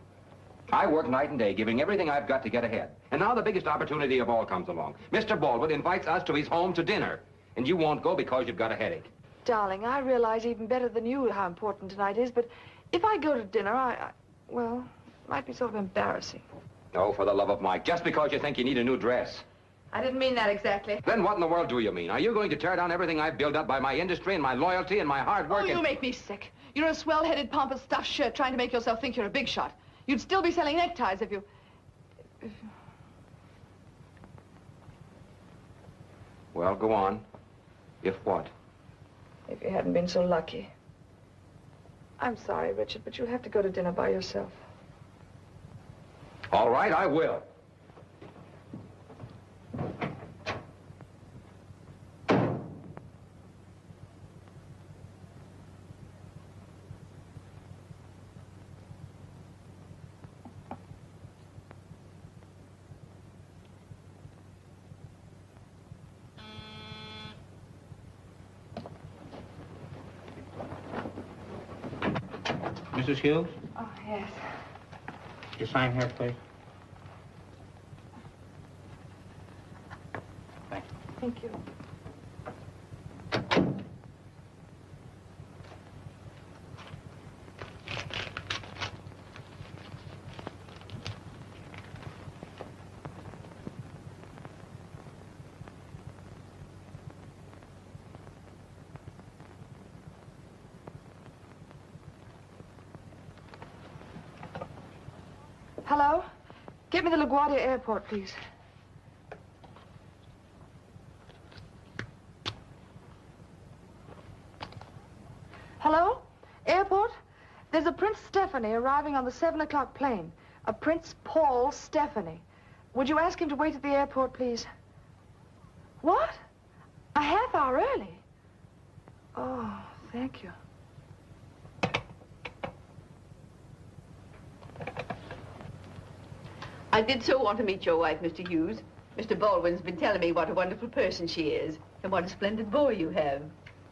I work night and day, giving everything I've got to get ahead. And now the biggest opportunity of all comes along. Mr. Baldwin invites us to his home to dinner. And you won't go because you've got a headache. Darling, I realize even better than you how important tonight is, but if I go to dinner, well, it might be sort of embarrassing. Oh, for the love of Mike, just because you think you need a new dress. I didn't mean that exactly. Then what in the world do you mean? Are you going to tear down everything I've built up by my industry and my loyalty and my hard work? Oh, you make me sick. You're a swell-headed, pompous stuffed shirt trying to make yourself think you're a big shot. You'd still be selling neckties if you... Well, go on. If what? If you hadn't been so lucky. I'm sorry, Richard, but you'll have to go to dinner by yourself. All right, I will. Mrs. Hughes, Oh, yes. you sign here, please. Thank you. Thank you. Hello? Get me the LaGuardia Airport, please. Hello? Airport? There's a Prince Stephanie arriving on the 7 o'clock plane. A Prince Paul Stephanie. Would you ask him to wait at the airport, please? What? A half hour early? Oh, thank you. I did so want to meet your wife, Mr. Hughes. Mr. Baldwin's been telling me what a wonderful person she is, and what a splendid boy you have.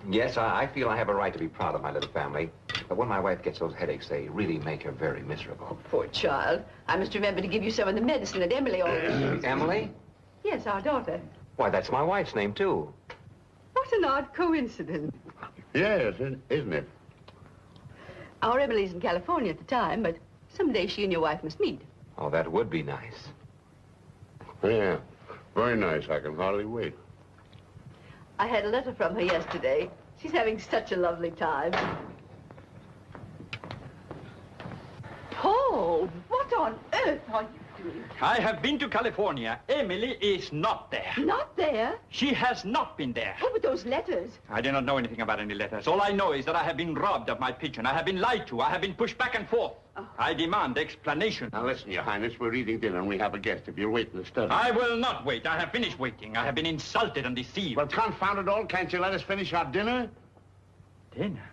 Yes, I feel I have a right to be proud of my little family. But when my wife gets those headaches, they really make her very miserable. Poor child. I must remember to give you some of the medicine that Emily always uses. Emily? Yes, our daughter. Why, that's my wife's name, too. What an odd coincidence. Yes, isn't it? Our Emily's in California at the time, but someday she and your wife must meet. Oh, that would be nice. Yeah, very nice. I can hardly wait. I had a letter from her yesterday. She's having such a lovely time. Paul, what on earth are you... doing? I have been to California. Emily is not there. Not there? She has not been there. Oh, but those letters. I do not know anything about any letters. All I know is that I have been robbed of my pigeon. I have been lied to. I have been pushed back and forth. Oh. I demand explanation. Now listen, Your Highness, we're eating dinner and we have a guest. If you'll wait in the study. I will not wait. I have finished waiting. I have been insulted and deceived. Well, confound it all, can't you let us finish our dinner? Dinner?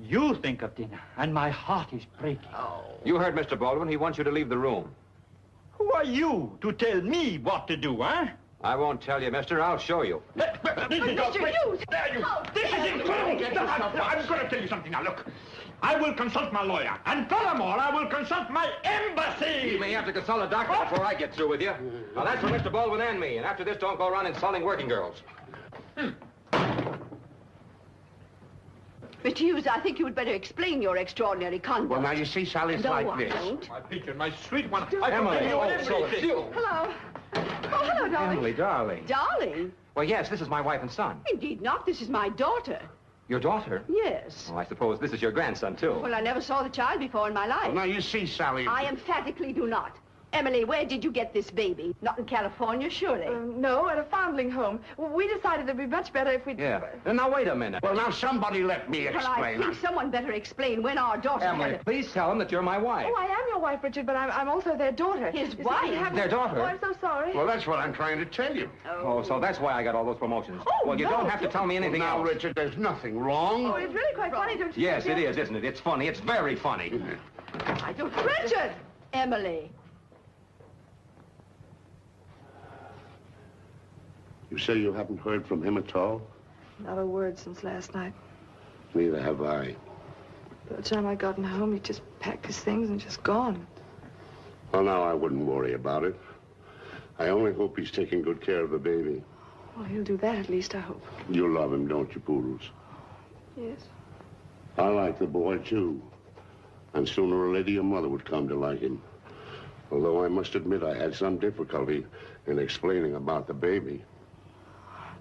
You think of dinner, and my heart is breaking. Oh. You heard Mr. Baldwin. He wants you to leave the room. Who are you to tell me what to do, huh? I won't tell you, mister. I'll show you. Mr. Hughes! There you. This is incredible. I'm going to tell you something now. Look, I will consult my lawyer. And furthermore, I will consult my embassy. You may have to consult a doctor before I get through with you. Now, that's for Mr. Baldwin and me. And after this, don't go around insulting working girls. Mr. Hughes, I think you would better explain your extraordinary conduct. Well, now, you see, Sally, it's like this. Don't. My pigeon, my sweet one. Emily, so it's you. Hello. Oh, hello, darling. Emily, darling. Darling? Well, yes, this is my wife and son. Indeed not. This is my daughter. Your daughter? Yes. Oh, I suppose this is your grandson, too. Well, I never saw the child before in my life. Well, now, you see, Sally... I emphatically do not. Emily, where did you get this baby? Not in California, surely. No, at a foundling home. We decided it'd be much better if we'd... Yeah. Now, wait a minute. Well, now, somebody let me Well, I explain. think someone better explain when our daughter Emily, had please tell them that you're my wife. Oh, I am your wife, Richard, but I'm also their daughter. His You see, wife? we haven't- Their daughter? Oh, I'm so sorry. Well, that's what I'm trying to tell you. Oh, so that's why I got all those promotions. Oh, well, you no, don't have to tell me anything Now, else. Richard, there's nothing wrong. Oh, it's really quite funny, don't you Yes, think? it is, isn't it? It's funny. It's very funny. I don't... Richard! Emily. You say you haven't heard from him at all? Not a word since last night. Neither have I. By the time I'd gotten home, he just packed his things and just gone. Well, now, I wouldn't worry about it. I only hope he's taking good care of the baby. Well, he'll do that at least, I hope. You love him, don't you, Poodles? Yes. I like the boy, too. And sooner or later, your mother would come to like him. Although I must admit I had some difficulty in explaining about the baby.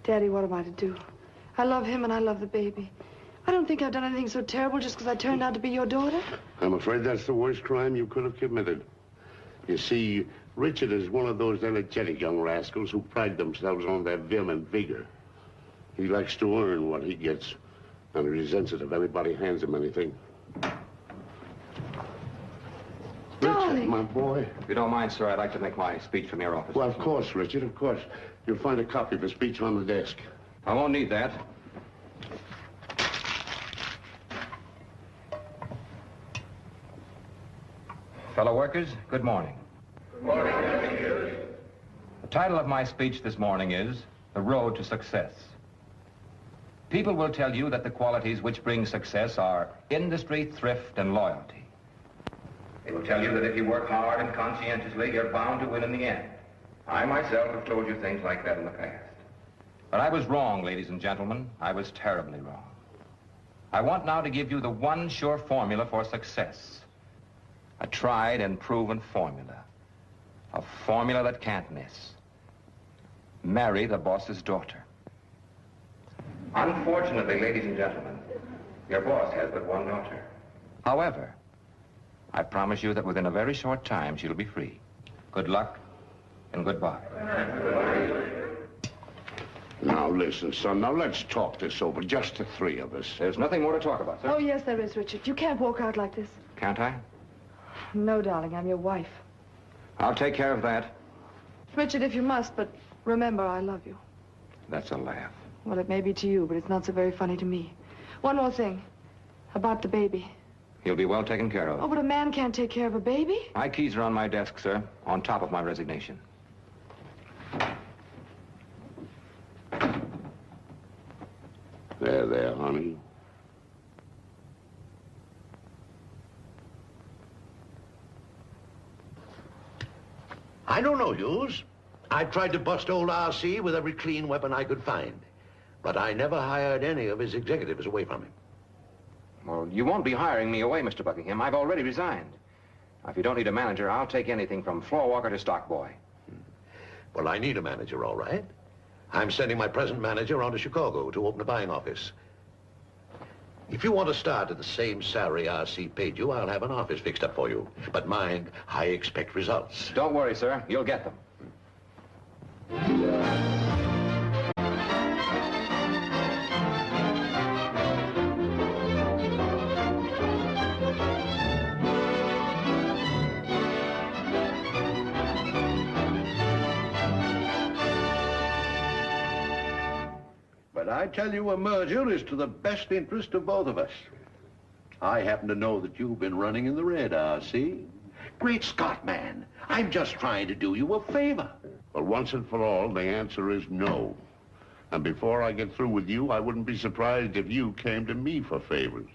Daddy, what am I to do? I love him and I love the baby. I don't think I've done anything so terrible just because I turned out to be your daughter. I'm afraid that's the worst crime you could have committed. You see, Richard is one of those energetic young rascals who pride themselves on their vim and vigor. He likes to earn what he gets, and he resents it if anybody hands him anything. Darling. Richard, my boy. If you don't mind, sir, I'd like to make my speech from your office. Well, of course, Richard, of course. You'll find a copy of the speech on the desk. I won't need that. Fellow workers, good morning. Good morning. The title of my speech this morning is The Road to Success. People will tell you that the qualities which bring success are industry, thrift, and loyalty. They will tell you that if you work hard and conscientiously, you're bound to win in the end. I myself have told you things like that in the past. But I was wrong, ladies and gentlemen. I was terribly wrong. I want now to give you the one sure formula for success. A tried and proven formula. A formula that can't miss. Marry the boss's daughter. Unfortunately, ladies and gentlemen, your boss has but one daughter. However, I promise you that within a very short time, she'll be free. Good luck and goodbye. Now, listen, son, now let's talk this over, just the three of us. There's nothing more to talk about, sir. Oh, yes, there is, Richard. You can't walk out like this. Can't I? No, darling, I'm your wife. I'll take care of that. Richard, if you must, but remember, I love you. That's a laugh. Well, it may be to you, but it's not so very funny to me. One more thing. About the baby. He'll be well taken care of. Oh, but a man can't take care of a baby. My keys are on my desk, sir, on top of my resignation. There, honey. I don't know, Hughes. I tried to bust old R.C. with every clean weapon I could find. But I never hired any of his executives away from him. Well, you won't be hiring me away, Mr. Buckingham. I've already resigned. Now, if you don't need a manager, I'll take anything from floor walker to stock boy. Well, I need a manager, all right. I'm sending my present manager on to Chicago to open a buying office. If you want to start at the same salary R.C. paid you, I'll have an office fixed up for you. But mind, I expect results. Don't worry, sir. You'll get them. But I tell you, a merger is to the best interest of both of us. I happen to know that you've been running in the red, R.C. Great Scott, man. I'm just trying to do you a favor. Well, once and for all, the answer is no. And before I get through with you, I wouldn't be surprised if you came to me for favors.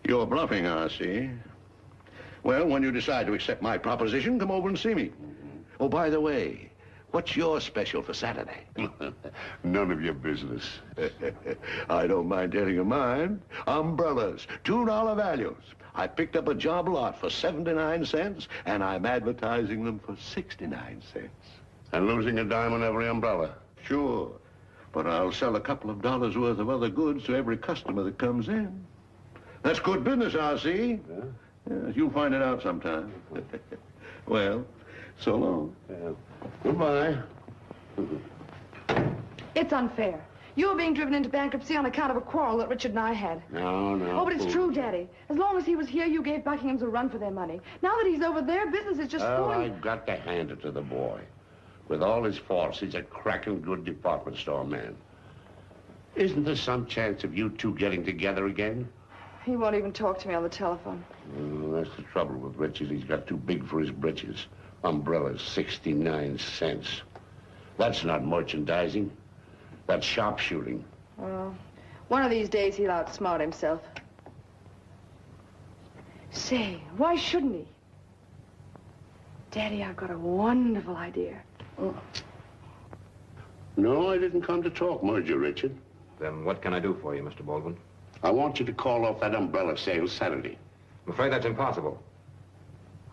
You're bluffing, R.C. Well, when you decide to accept my proposition, come over and see me. Oh, by the way, what's your special for Saturday? None of your business. I don't mind telling you mine. Umbrellas, $2 values. I picked up a job lot for 79 cents, and I'm advertising them for 69 cents. And losing a dime on every umbrella? Sure. But I'll sell a couple of dollars worth of other goods to every customer that comes in. That's good business, R.C. Yeah? Yes, you'll find it out sometime. Well, so long. Goodbye. It's unfair. You were being driven into bankruptcy on account of a quarrel that Richard and I had. No. Oh, but it's true, Daddy. As long as he was here, you gave Buckingham's a run for their money. Now that he's over there, business is just Well, falling. I've got to hand it to the boy. With all his faults, he's a cracking good department store man. Isn't there some chance of you two getting together again? He won't even talk to me on the telephone. That's the trouble with Richard. He's got too big for his britches. Umbrellas, 69 cents. That's not merchandising. That's sharpshooting. Well, one of these days he'll outsmart himself. Say, why shouldn't he? Daddy, I've got a wonderful idea. Oh. No, I didn't come to talk merger, Richard. Then what can I do for you, Mr. Baldwin? I want you to call off that umbrella sale Saturday. I'm afraid that's impossible.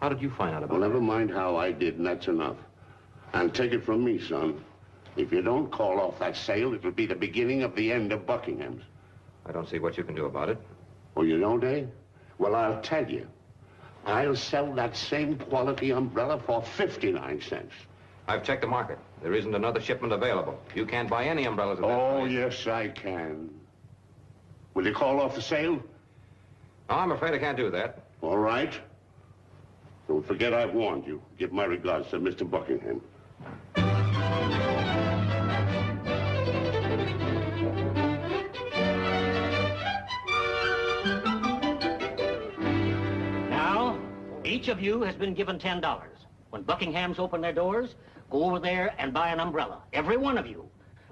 How did you find out about Well, it? never mind how I did, and that's enough. And take it from me, son. If you don't call off that sale, it'll be the beginning of the end of Buckingham's. I don't see what you can do about it. Oh, you don't, eh? Well, I'll tell you. I'll sell that same quality umbrella for 59 cents. I've checked the market. There isn't another shipment available. You can't buy any umbrellas at that Oh, price. yes, I can. Will you call off the sale? No, I'm afraid I can't do that. All right. Don't forget I've warned you. Give my regards to Mr. Buckingham. Now, each of you has been given $10. When Buckingham's open their doors, go over there and buy an umbrella. Every one of you.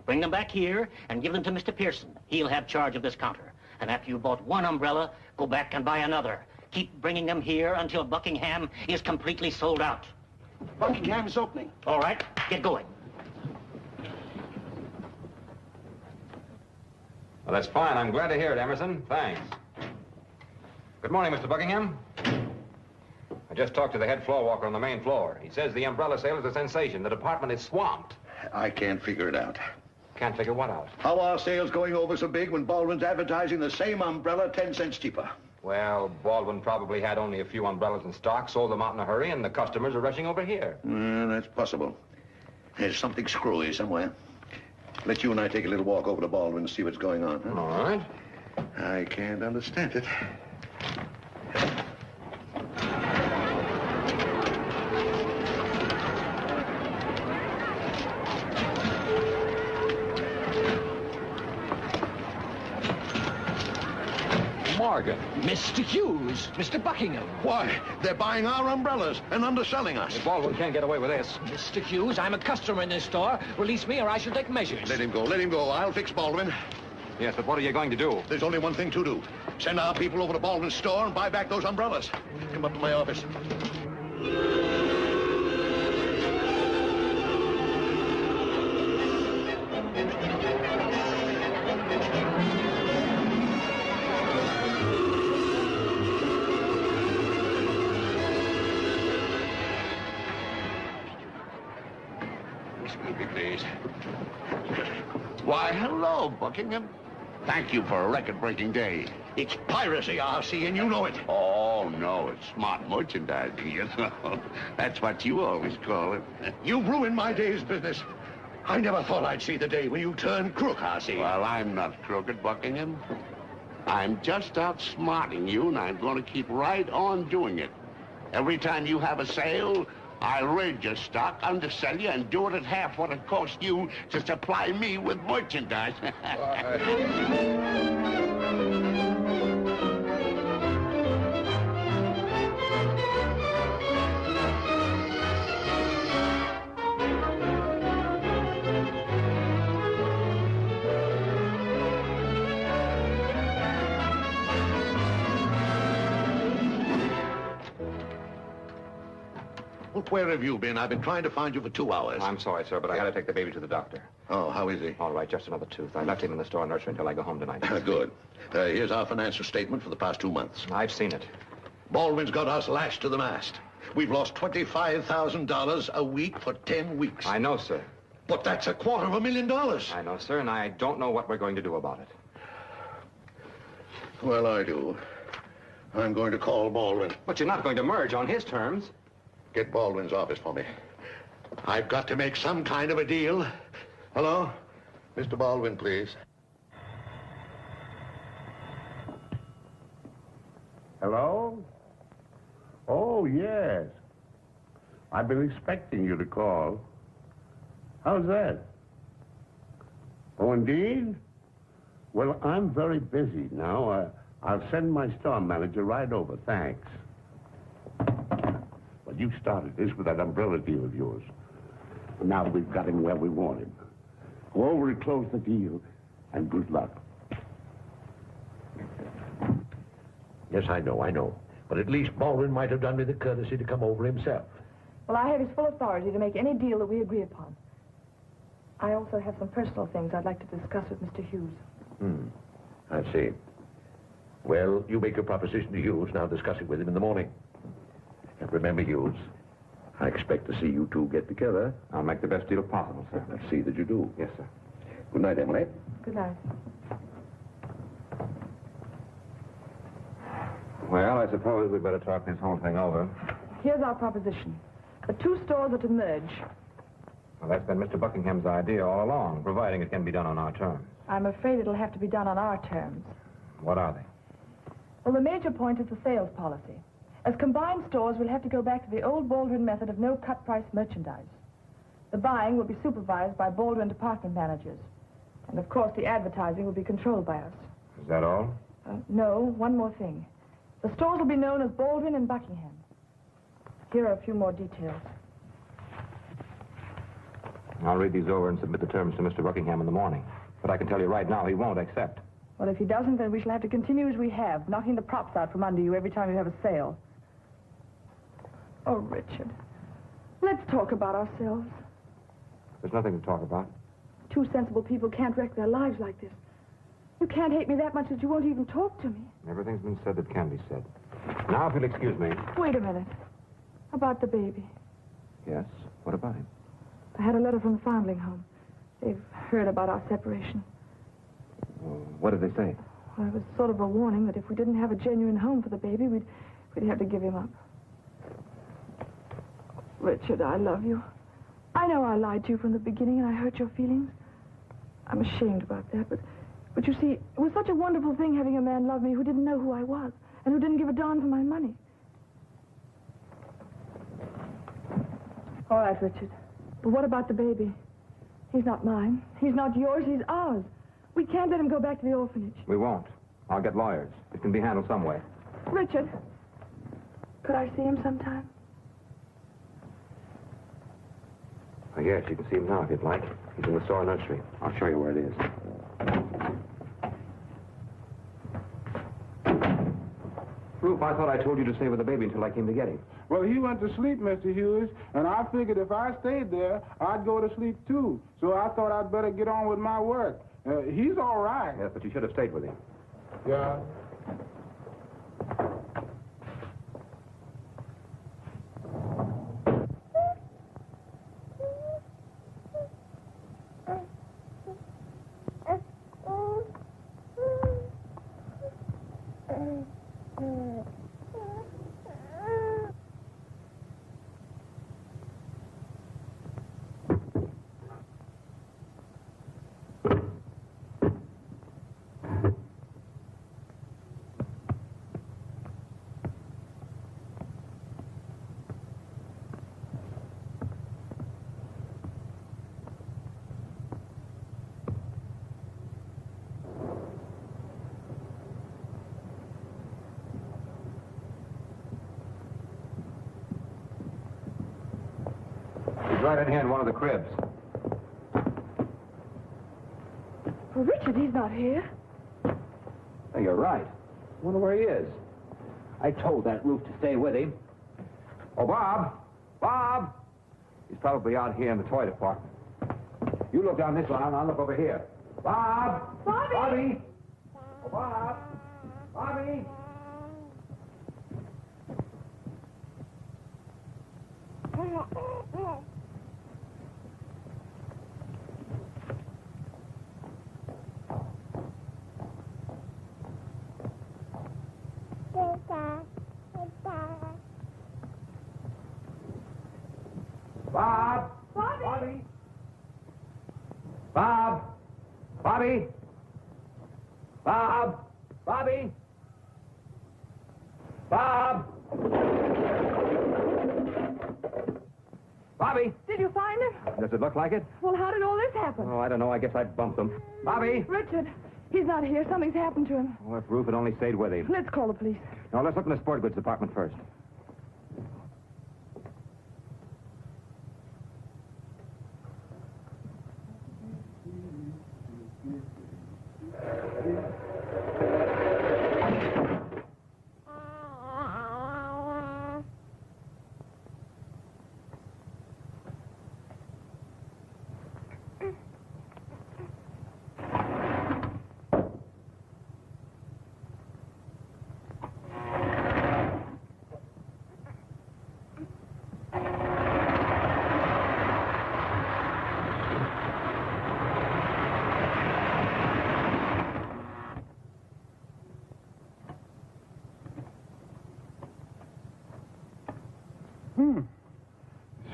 Bring them back here and give them to Mr. Pearson. He'll have charge of this counter. And after you've bought one umbrella, go back and buy another. Keep bringing them here until Buckingham is completely sold out. Buckingham is opening. All right, get going. Well, that's fine. I'm glad to hear it, Emerson. Thanks. Good morning, Mr. Buckingham. I just talked to the head floor walker on the main floor. He says the umbrella sale is a sensation. The department is swamped. I can't figure it out. Can't figure what out? How are sales going over so big when Baldwin's advertising the same umbrella 10 cents cheaper? Well, Baldwin probably had only a few umbrellas in stock, sold them out in a hurry, and the customers are rushing over here. That's possible. There's something screwy somewhere. Let you and I take a little walk over to Baldwin and see what's going on, huh? All right. I can't understand it. Morgan. Mr. Hughes. Mr. Buckingham. Why, they're buying our umbrellas and underselling us. Baldwin can't get away with this. Mr. Hughes, I'm a customer in this store. Release me or I shall take measures. Let him go, let him go. I'll fix Baldwin. Yes, but what are you going to do? There's only one thing to do. Send our people over to Baldwin's store and buy back those umbrellas. Come up to my office. Excuse me, please. Why, hello, Buckingham. Thank you for a record-breaking day. It's piracy, R.C., and you know it. Oh, no, it's smart merchandising, you know. That's what you always call it. You've ruined my day's business. I never thought I'd see the day when you turned crook, R.C. Well, I'm not crooked, Buckingham. I'm just outsmarting you, and I'm going to keep right on doing it. Every time you have a sale, I'll raid your stock, undersell you, and do it at half what it cost you to supply me with merchandise. Well, where have you been? I've been trying to find you for 2 hours. I'm sorry, sir, but I had to take the baby to the doctor. Oh, how is he? All right, just another tooth. I left him in the store nursery until I go home tonight. Good. Here's our financial statement for the past 2 months. I've seen it. Baldwin's got us lashed to the mast. We've lost $25,000 a week for 10 weeks. I know, sir. But that's $250,000. I know, sir, and I don't know what we're going to do about it. Well, I do. I'm going to call Baldwin. But you're not going to merge on his terms. Get Baldwin's office for me. I've got to make some kind of a deal. Hello? Mr. Baldwin, please. Hello? Oh, yes. I've been expecting you to call. How's that? Oh, indeed? Well, I'm very busy now. I'll send my store manager right over. Thanks. But you started this with that umbrella deal of yours. Now we've got him where we want him. Go over and close the deal, and good luck. Yes, I know. But at least Baldwin might have done me the courtesy to come over himself. Well, I have his full authority to make any deal that we agree upon. I also have some personal things I'd like to discuss with Mr. Hughes. I see. Well, you make your proposition to Hughes, and I'll discuss it with him in the morning. And remember, Hughes, I expect to see you two get together. I'll make the best deal possible, sir. Let's see that you do. Yes, sir. Good night, Emily. Good night. Well, I suppose we'd better talk this whole thing over. Here's our proposition. The two stores are to merge. Well, that's been Mr. Buckingham's idea all along, providing it can be done on our terms. I'm afraid it'll have to be done on our terms. What are they? Well, the major point is the sales policy. As combined stores, we'll have to go back to the old Baldwin method of no cut-price merchandise. The buying will be supervised by Baldwin department managers. And, of course, the advertising will be controlled by us. Is that all? No, one more thing. The stores will be known as Baldwin and Buckingham. Here are a few more details. I'll read these over and submit the terms to Mr. Buckingham in the morning. But I can tell you right now, he won't accept. Well, if he doesn't, then we shall have to continue as we have, knocking the props out from under you every time you have a sale. Oh, Richard, let's talk about ourselves. There's nothing to talk about. Two sensible people can't wreck their lives like this. You can't hate me that much that you won't even talk to me. Everything's been said that can be said. Now, if you'll excuse me. Wait a minute. About the baby. Yes? What about him? I had a letter from the foundling home. They've heard about our separation. What did they say? Well, it was sort of a warning that if we didn't have a genuine home for the baby, we'd have to give him up. Richard, I love you. I know I lied to you from the beginning and I hurt your feelings. I'm ashamed about that, but you see, it was such a wonderful thing having a man love me who didn't know who I was and who didn't give a darn for my money. All right, Richard. But what about the baby? He's not mine. He's not yours. He's ours. We can't let him go back to the orphanage. We won't. I'll get lawyers. It can be handled some way. Richard, could I see him sometime? Oh, yes, you can see him now if you'd like. He's in the store nursery. I'll show you where it is. Ruth, I thought I told you to stay with the baby until I came to get him. Well, he went to sleep, Mr. Hughes, and I figured if I stayed there, I'd go to sleep, too. So I thought I'd better get on with my work. He's all right. Yes, but you should have stayed with him. Yeah. He's right in here in one of the cribs. Well, Richard, he's not here. Hey, you're right. Wonder where he is. I told that roof to stay with him. Oh, Bob! Bob! He's probably out here in the toy department. You look down this line, I'll look over here. Bob! Bobby! Bobby! Oh, Bob! Bobby! Bob! Bobby! Bobby! Bob! Bobby! Bob! Bobby! Bob! Bobby! Did you find him? Does it look like it? Well, how did all this happen? Oh, I don't know. I guess I bumped him. Bobby! Richard, he's not here. Something's happened to him. Oh, if Ruth had only stayed with him. Let's call the police. Now, let's look in the sport goods department first.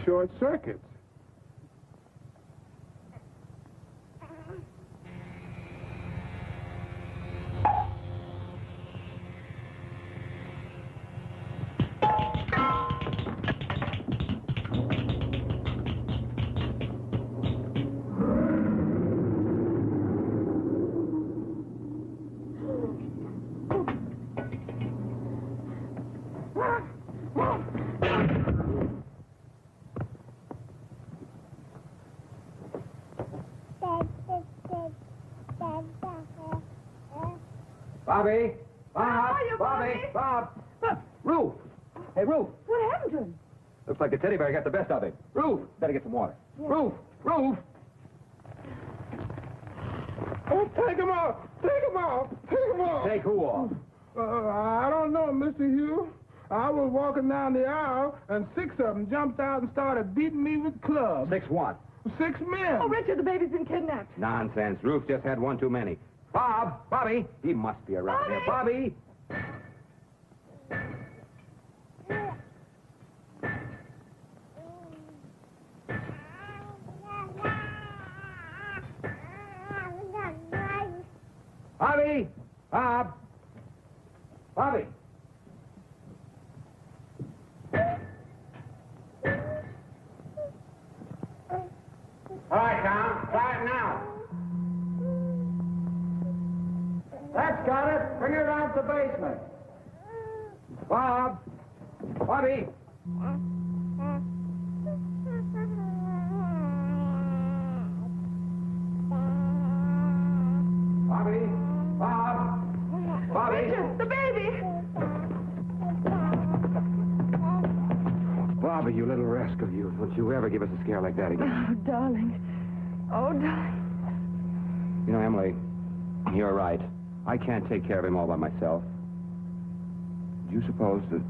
Short circuits. Bobby! Bob! How are you, Bobby! Bobby? Bob! Ruth! Hey, Ruth! What happened to him? Looks like the teddy bear got the best of him. Ruth! Better get some water. Yeah. Ruth! Ruth! Oh, take him off! Take him off! Take him off! Take who off? I don't know, Mr. Hughes. I was walking down the aisle, and 6 of them jumped out and started beating me with clubs. 6 what? 6 men. Oh, Richard, the baby's been kidnapped. Nonsense. Ruth just had one too many. Bob! Bobby! He must be around here. Bobby! Bobby! Bob! Bobby! All right, Tom. Try it now. That's got it. Bring her down to the basement. Bob! Bobby! Bobby! Bob! Bobby! Richard, the baby! Bobby, you little rascal, you. Don't you ever give us a scare like that again. Oh, darling. Oh, darling. You know, Emily, you're right. I can't take care of him all by myself. Do you suppose that...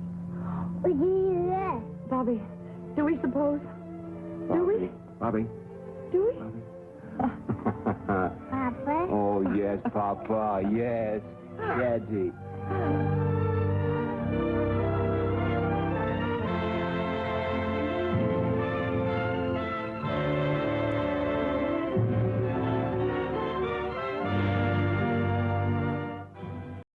Bobby, do we suppose? Bobby, Do we? Bobby? Do we? Papa? Oh, yes, Papa, yes. Daddy.